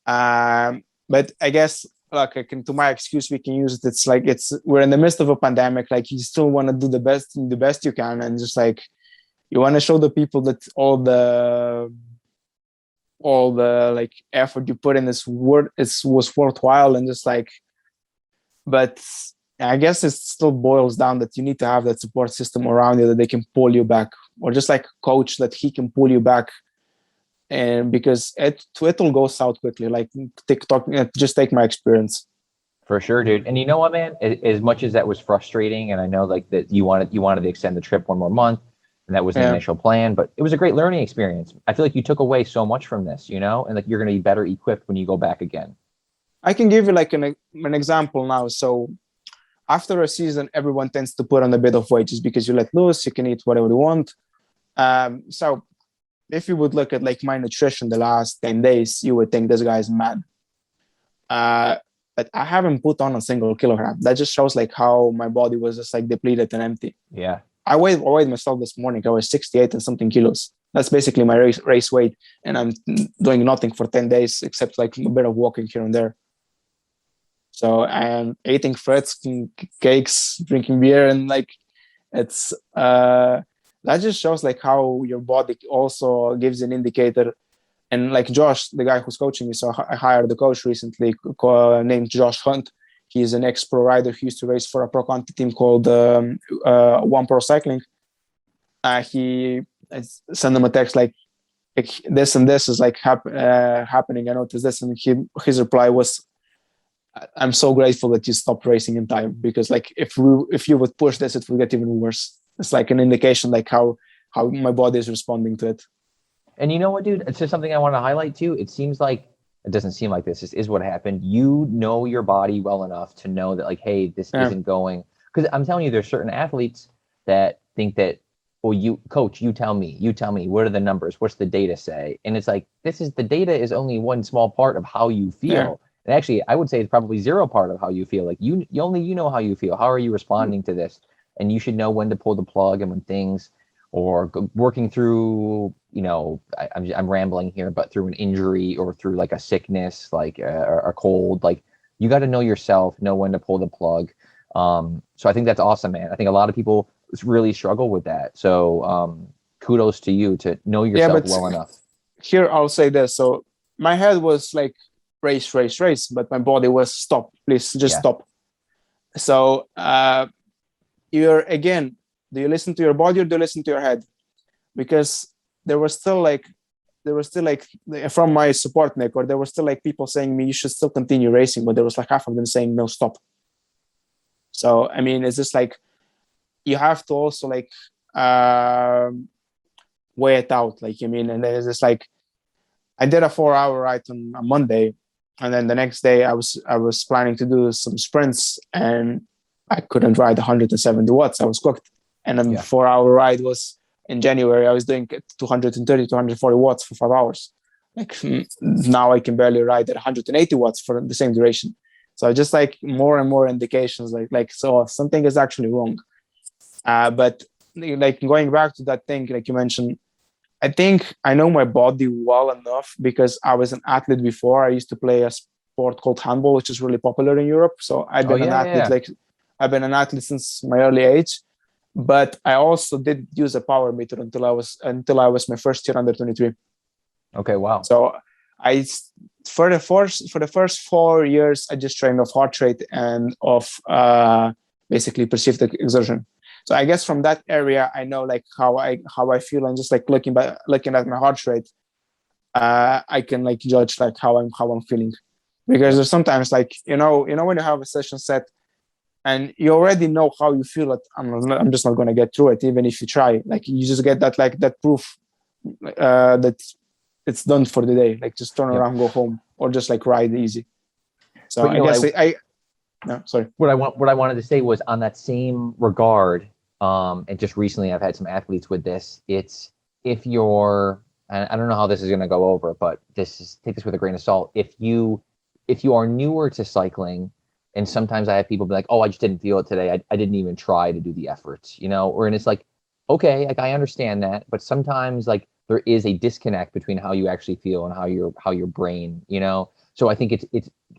but I guess, like, to my excuse, we can use it. It's like, we're in the midst of a pandemic. Like, you still want to do the best you can, and just like, you want to show the people that all the like effort you put in was worthwhile, and just like, but I guess it still boils down that you need to have that support system around you, that they can pull you back, or just like coach, that he can pull you back. And because it'll go south quickly. Like TikTok, just take my experience. For sure, dude. And you know what, man? As much as that was frustrating, and I know like that you wanted to extend the trip one more month, and that was the initial plan. But it was a great learning experience. I feel like you took away so much from this, and like you're going to be better equipped when you go back again. I can give you like an example now. So after a season, everyone tends to put on a bit of weight just because you let loose, you can eat whatever you want. So if you would look at like my nutrition the last 10 days, you would think this guy is mad. But I haven't put on a single kilogram. That just shows like how my body was just like depleted and empty. Yeah. I weighed myself this morning. I was 68 and something kilos. That's basically my race weight. And I'm doing nothing for 10 days except like a bit of walking here and there. So I'm eating fruits, cakes, drinking beer, and like it's that just shows like how your body also gives an indicator. And like Josh, the guy who's coaching me, so I hired a coach recently named Josh Hunt. He's an ex-pro rider who used to race for a pro country team called One Pro Cycling. He sent him a text like this and this is like happening. I noticed this, and his reply was, "I'm so grateful that you stopped racing in time, because like if you would push this, it would get even worse." It's like an indication like how my body is responding to it. And you know what, dude? It's just something I want to highlight too. It seems like it doesn't seem like this is what happened. You know your body well enough to know that like, hey, this isn't going. Because I'm telling you, there's certain athletes that think that, well, you coach, you tell me, what are the numbers? What's the data say? And it's like, the data is only one small part of how you feel. Yeah. And actually, I would say it's probably zero part of how you feel. Like you know how you feel. How are you responding to this? And you should know when to pull the plug and when things, or working through, I'm rambling here, but through an injury or through like a sickness, like a cold, like you got to know yourself, know when to pull the plug. So I think that's awesome, man. I think a lot of people really struggle with that. So kudos to you to know yourself well enough. Here, I'll say this. So my head was like, race, but my body was stop, please just stop. So do you listen to your body or do you listen to your head? Because there was still like from my support network, there were still like people saying me, you should still continue racing, but there was like half of them saying no, stop. So I mean, it's just like you have to also like weigh it out, like, and then it's just like I did a 4-hour ride on a Monday, and then the next day I was planning to do some sprints, and I couldn't ride 170 watts. I was cooked. And then the 4-hour ride was in January. I was doing 230, 240 watts for 5 hours. Like now I can barely ride at 180 watts for the same duration. So just like more and more indications, so something is actually wrong. But like going back to that thing, like you mentioned, I think I know my body well enough because I was an athlete before. I used to play a sport called handball, which is really popular in Europe. So I've been an athlete, I've been an athlete since my early age. But I also did use a power meter until I was my first year under 23. Okay, wow. So for the first 4 years, I just trained off heart rate and of basically perceived exertion. So I guess from that area, I know like how I feel, and just like looking at my heart rate, I can like judge like how I'm feeling, because there's sometimes like when you have a session set and you already know how you feel it, I'm just not going to get through it, even if you try. Like you just get that proof that it's done for the day. Like just turn around, go home, or just like ride easy. So I guess no, sorry. What I wanted to say was on that same regard, and just recently I've had some athletes with this. It's if you're, and I don't know how this is going to go over, but take this with a grain of salt. If you are newer to cycling, and sometimes I have people be like, "Oh, I just didn't feel it today. I didn't even try to do the efforts," and it's like, okay, like I understand that, but sometimes like there is a disconnect between how you actually feel and how your brain, So I think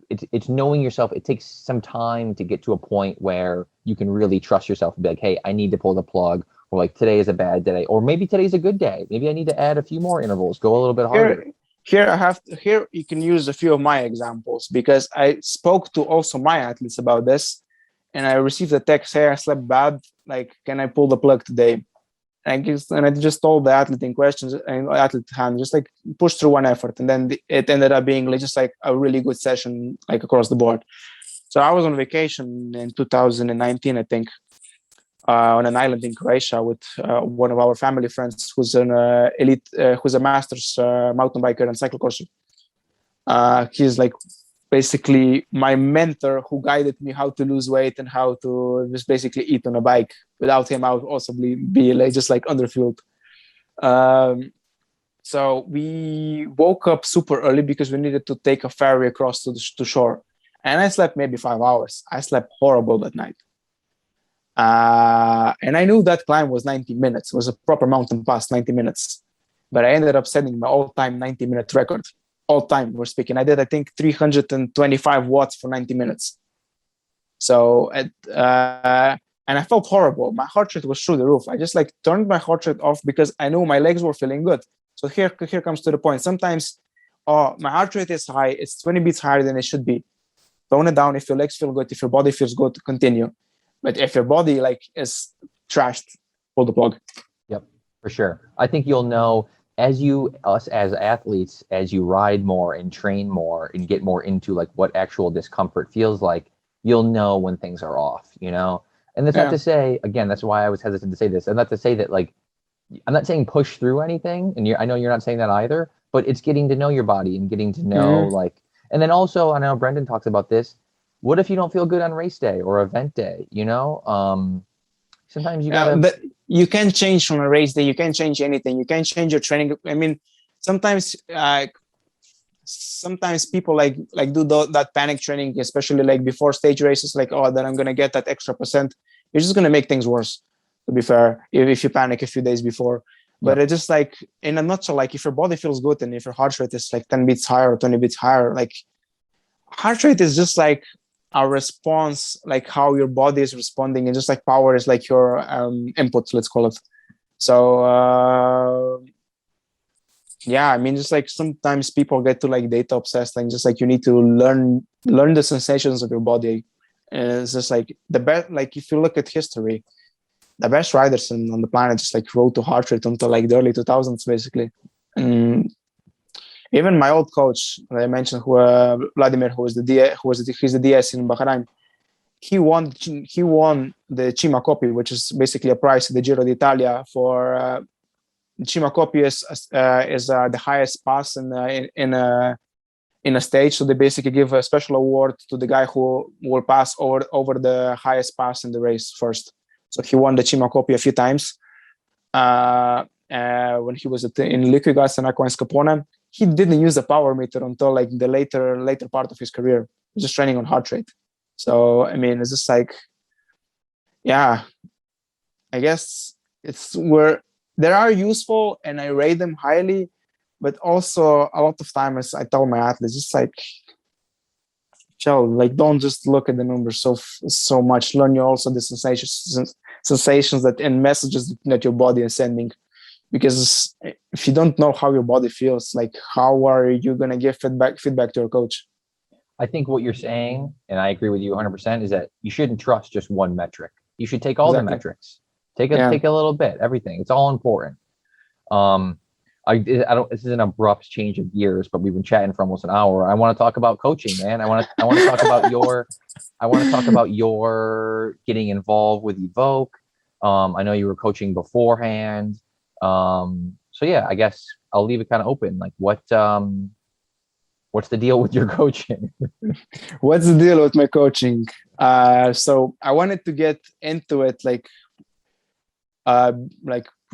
it's knowing yourself. It takes some time to get to a point where you can really trust yourself and be like, hey, I need to pull the plug, or like today is a bad day, or maybe today's a good day. Maybe I need to add a few more intervals, go a little bit harder. Here you can use a few of my examples, because I spoke to also my athletes about this, and I received a text, hey, I slept bad, like, can I pull the plug today? And I just told the athlete in question, and athlete hand, just like push through one effort, and then it ended up being like just like a really good session, like across the board. So I was on vacation in 2019, I think, on an island in Croatia with one of our family friends who's an elite, who's a master's mountain biker and cyclocrosser. He's like basically my mentor who guided me how to lose weight and how to just basically eat on a bike. Without him, I would also be like, just like underfueled. So we woke up super early because we needed to take a ferry across to shore. And I slept maybe 5 hours. I slept horrible that night. And I knew that climb was 90 minutes. It was a proper mountain pass, 90 minutes. But I ended up setting my all-time 90-minute record. All-time, we're speaking. I did, I think, 325 watts for 90 minutes. So, and I felt horrible. My heart rate was through the roof. I just like turned my heart rate off because I knew my legs were feeling good. So here comes to the point. Sometimes, my heart rate is high. It's 20 beats higher than it should be. Tone it down. If your legs feel good, if your body feels good, continue. But if your body like is trashed, pull the plug. Yep, for sure. I think you'll know us as athletes, as you ride more and train more and get more into like what actual discomfort feels like, you'll know when things are off, you know? And that's not to say, again, that's why I was hesitant to say this. And not to say that like, I'm not saying push through anything. And I know you're not saying that either, but it's getting to know your body and getting to know like, and then also, I know Brendan talks about this. What if you don't feel good on race day or event day? You know, sometimes you gotta. But you can change from a race day. You can change anything. You can change your training. I mean, sometimes people like do that panic training, especially like before stage races. Like, oh, then I'm gonna get that extra percent. You're just gonna make things worse. To be fair, if you panic a few days before. But it's just like in a nutshell, like if your body feels good and if your heart rate is like 10 beats higher or 20 beats higher, like heart rate is just like a response, like how your body is responding, and just like power is like your input, let's call it. So yeah, I mean, just like sometimes people get to like data obsessed, and just like you need to learn the sensations of your body. And it's just like the best, like if you look at history, the best riders on the planet just like rode to heart rate until like the early 2000s, basically. And even my old coach that I mentioned, Vladimir, he's the DS in Bahrain. He won the Cima Coppi, which is basically a prize at the Giro d'Italia for Cima Coppi is the highest pass in a stage. So they basically give a special award to the guy who will pass over the highest pass in the race first. So he won the Cima Coppi a few times. When he was in Liquigas and Aqua and Scapone, he didn't use the power meter until like the later part of his career. He was just training on heart rate. So I mean, it's just like, yeah, I guess it's where they are useful and I rate them highly, but also a lot of times I tell my athletes, just like, chill, like don't just look at the numbers so much. Learn you also the sensations that and messages that your body is sending. Because if you don't know how your body feels, like how are you gonna give feedback to your coach? I think what you're saying, and I agree with you 100%, is that you shouldn't trust just one metric. You should take all the metrics. Take a little bit, everything. It's all important. I don't. This is an abrupt change of gears, but we've been chatting for almost an hour. I want to talk about coaching, man. I want to talk about your. I want to talk about your getting involved with EVOQ. I know you were coaching beforehand. So yeah, I guess I'll leave it kind of open. Like what's the deal with your coaching? What's the deal with my coaching? So I wanted to get into it like a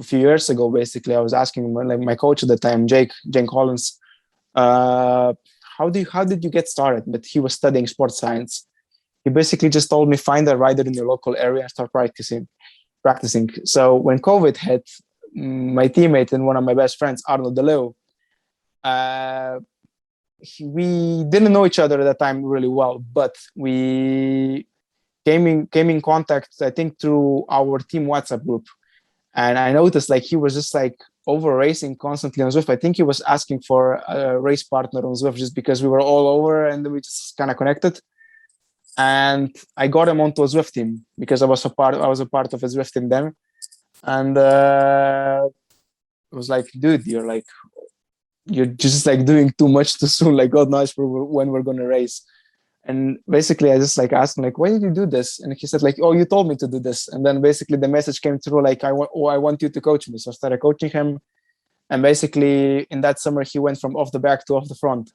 few years ago. Basically, I was asking my coach at the time, Jake Collins, how did you get started? But he was studying sports science. He basically just told me, find a rider in your local area and start practicing. So when COVID hit, my teammate and one of my best friends, Arno DeLeo, we didn't know each other at that time really well, but we came in contact, I think, through our team WhatsApp group. And I noticed like he was just like over racing constantly on Zwift. I think he was asking for a race partner on Zwift just because we were all over and we just kind of connected. And I got him onto a Zwift team because I was a part of a Zwift team then. And it was like, dude, you're just like doing too much too soon. Like God knows when we're gonna race. And basically, I just like asked him like, why did you do this? And he said like, oh, you told me to do this. And then basically the message came through like, I want you to coach me. So I started coaching him. And basically in that summer, he went from off the back to off the front.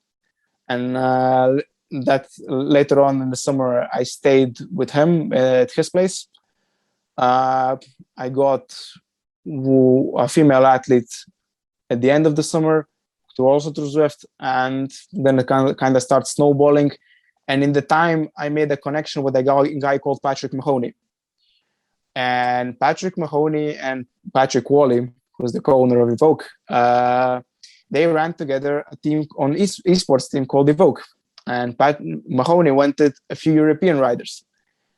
And that later on in the summer, I stayed with him at his place. I got a female athlete at the end of the summer to also through Zwift, and then it kind of starts snowballing. And in the time, I made a connection with a guy called Patrick Mahoney. And Patrick Mahoney and Patrick Wally, who's the co-owner of EVOQ, they ran together a team on esports team called EVOQ. And Mahoney wanted a few European riders.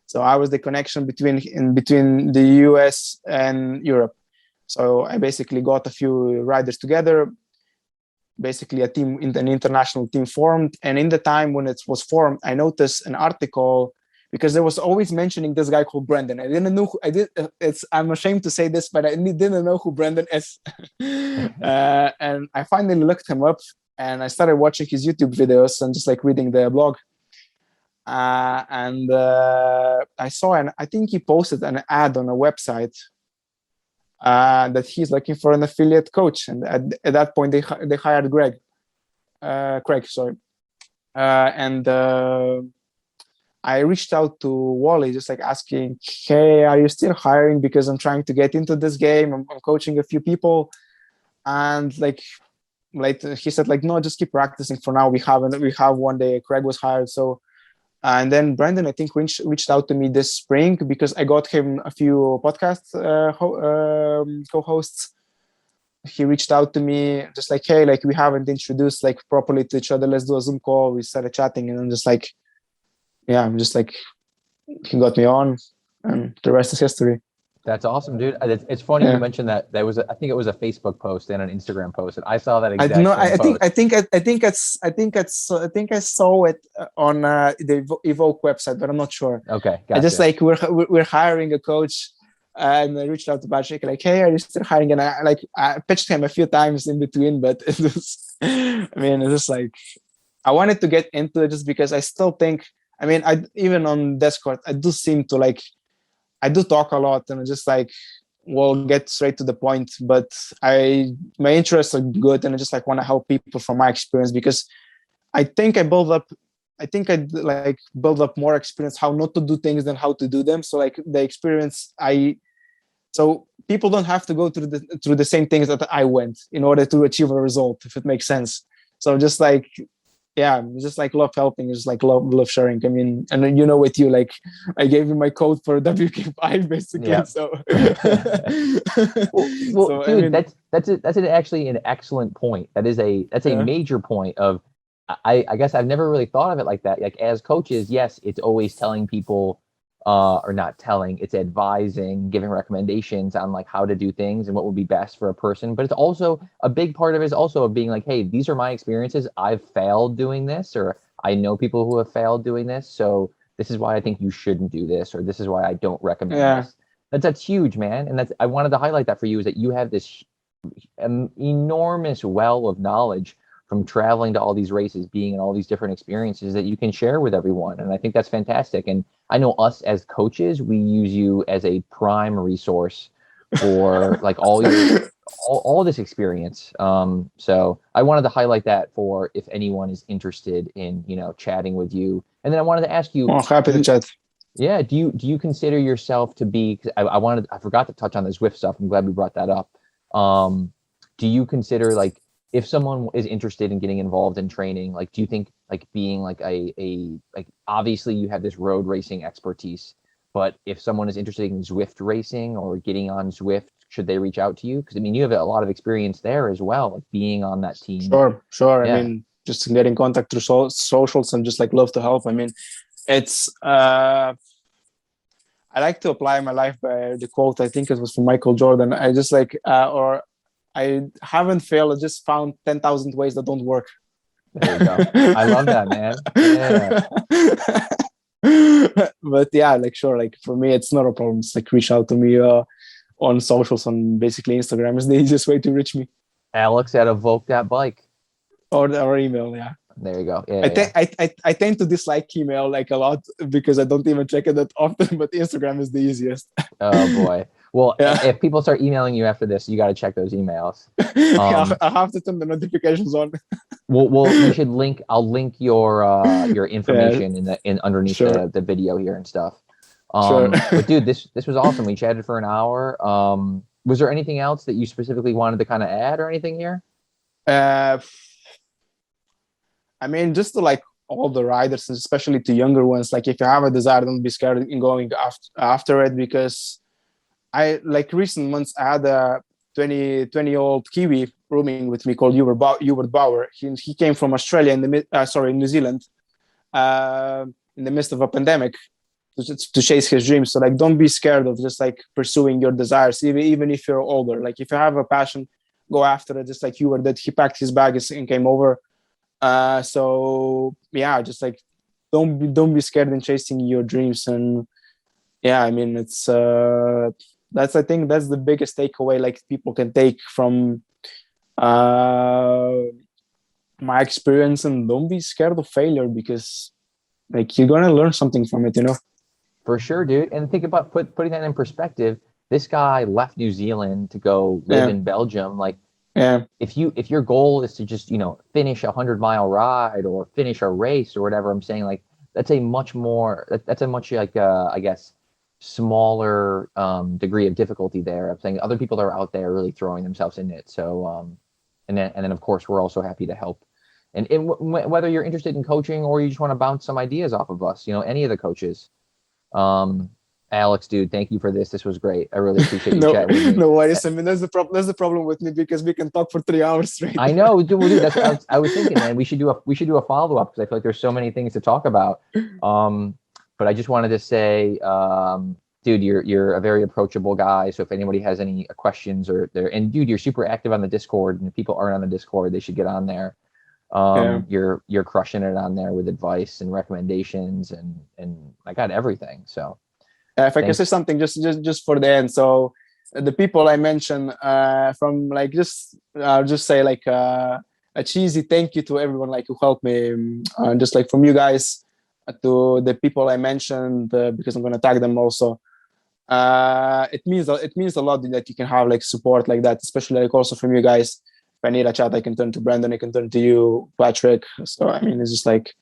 So I was the connection between the US and Europe. So I basically got a few riders together, basically an international team formed. And in the time when it was formed, I noticed an article because there was always mentioning this guy called Brendan. I didn't know I'm ashamed to say this, but I didn't know who Brendan is. And I finally looked him up and I started watching his YouTube videos and just like reading the blog. And I saw, and I think he posted an ad on a website that he's looking for an affiliate coach. And at that point, they hired Craig. And I reached out to Wally, just like asking, hey, are you still hiring? Because I'm trying to get into this game. I'm coaching a few people. And like he said, like, no, just keep practicing for now. We have one day. Craig was hired. So, and then Brandon, I think, reached out to me this spring because I got him a few podcast co-hosts. He reached out to me just like, hey, like we haven't introduced like properly to each other. Let's do a Zoom call. We started chatting and I'm just like, yeah, I'm just like, he got me on and the rest is history. That's awesome, dude. It's funny you mentioned that. There was, I think it was a Facebook post and an Instagram post, and I saw that exact. I think I saw it on the EVOQ website, but I'm not sure. Okay, gotcha. I just like we're hiring a coach, and I reached out to Patrick like, hey, are you still hiring? And I pitched him a few times in between, but it was, I mean, it's just like I wanted to get into it just because I still think. I mean, even on Discord, I do seem to like. I do talk a lot and just like, we'll get straight to the point, but my interests are good and I just like want to help people from my experience because I think I build up more experience how not to do things than how to do them. So like the experience so people don't have to go through the same things that I went in order to achieve a result, if it makes sense. So just like, yeah, just like love helping, just like love sharing. I mean, and you know, with you, like I gave you my code for WK5 basically. Yeah. So, well, so, dude, I mean, that's actually an excellent point. That's a major point of. I guess I've never really thought of it like that. Like as coaches, yes, it's always telling people, or not telling, it's advising, giving recommendations on like how to do things and what would be best for a person. But it's also a big part of it is also being like, hey, these are my experiences. I've failed doing this, or I know people who have failed doing this. So this is why I think you shouldn't do this, or this is why I don't recommend this. That's huge, man. And I wanted to highlight that for you is that you have this enormous well of knowledge from traveling to all these races, being in all these different experiences that you can share with everyone. And I think that's fantastic. And I know us as coaches, we use you as a prime resource for like all this experience. So I wanted to highlight that for if anyone is interested in, chatting with you. And then I wanted to ask you. Oh, happy to chat. Yeah. Do you consider yourself to be, cause I forgot to touch on the Zwift stuff. I'm glad we brought that up. Do you consider like, if someone is interested in getting involved in training, like, do you think like being like like obviously you have this road racing expertise, but if someone is interested in Zwift racing or getting on Zwift, should they reach out to you? Because I mean, you have a lot of experience there as well, like being on that team. Sure. Yeah. I mean, just get in contact through socials and just like love to help. I mean, it's I like to apply my life by the quote. I think it was from Michael Jordan. I just like I haven't failed. I just found 10,000 ways that don't work. There you go. I love that, man. Yeah. But yeah, like sure, like for me, it's not a problem. It's like reach out to me on socials, on basically Instagram is the easiest way to reach me. Alex at evoke.bike. Or email, yeah. There you go. Yeah, I tend to dislike email like a lot because I don't even check it that often, but Instagram is the easiest. Oh boy. Well, Yeah. if people start emailing you after this, you got to check those emails. I have to turn the notifications on. We should link. I'll link your Yeah, information in underneath sure, the video here and stuff. sure. But dude, this was awesome. We chatted for an hour. Was there anything else that you specifically wanted to kind of add or anything here? uh, I mean, just to like all the riders, especially to younger ones, like if you have a desire, don't be scared in going after it, because I like recent months I had a 20-year-old Kiwi rooming with me called Hubert Bauer. He came from Australia New Zealand, in the midst of a pandemic to chase his dreams. So like, don't be scared of just like pursuing your desires, even if you're older. Like if you have a passion, go after it. Just like Hubert did, he packed his bags and came over. So yeah, just like don't be scared in chasing your dreams. And yeah, I mean, it's I think that's the biggest takeaway like people can take from my experience. And don't be scared of failure, because like you're gonna learn something from it, For sure, dude. And think about putting that in perspective. This guy left New Zealand to go live in Belgium. Like, Yeah, if your goal is to just finish a 100-mile ride or finish a race or whatever, I'm saying like that's a much like I guess smaller degree of difficulty there. I'm saying other people are out there really throwing themselves in it. So and then of course we're also happy to help. And whether you're interested in coaching or you just want to bounce some ideas off of us, any of the coaches. Alex, dude, thank you for this. This was great. I really appreciate you chatting with me. No worries. I mean, that's the problem. That's the problem with me, because we can talk for 3 hours straight. I know, dude. Well, dude, that's what I was thinking, man. We should do a follow up, because I feel like there's so many things to talk about. But I just wanted to say, dude, you're a very approachable guy. So if anybody has any questions and dude, you're super active on the Discord, and if people aren't on the Discord, they should get on there. You're crushing it on there with advice and recommendations, and I got everything. So if I can say something just for the end. So the people I mentioned, from like just say like a cheesy thank you to everyone like who helped me, just like from you guys to the people I mentioned, because I'm gonna tag them also. It means a lot that you can have like support like that, especially like also from you guys. If I need a chat, I can turn to Brandon, I can turn to you, Patrick. So I mean, it's just like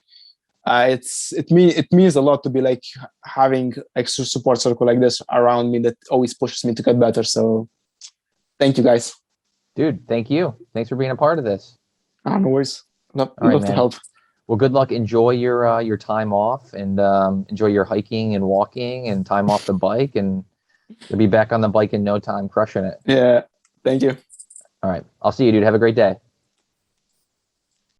it means a lot to be like having extra support circle like this around me that always pushes me to get better. So thank you guys, dude. Thank you. Thanks for being a part of this. no worries. Love All right, to help. Well, good luck. Enjoy your time off, and enjoy your hiking and walking and time off the bike, and you'll be back on the bike in no time, crushing it. Yeah, thank you. All right, I'll see you, dude. Have a great day.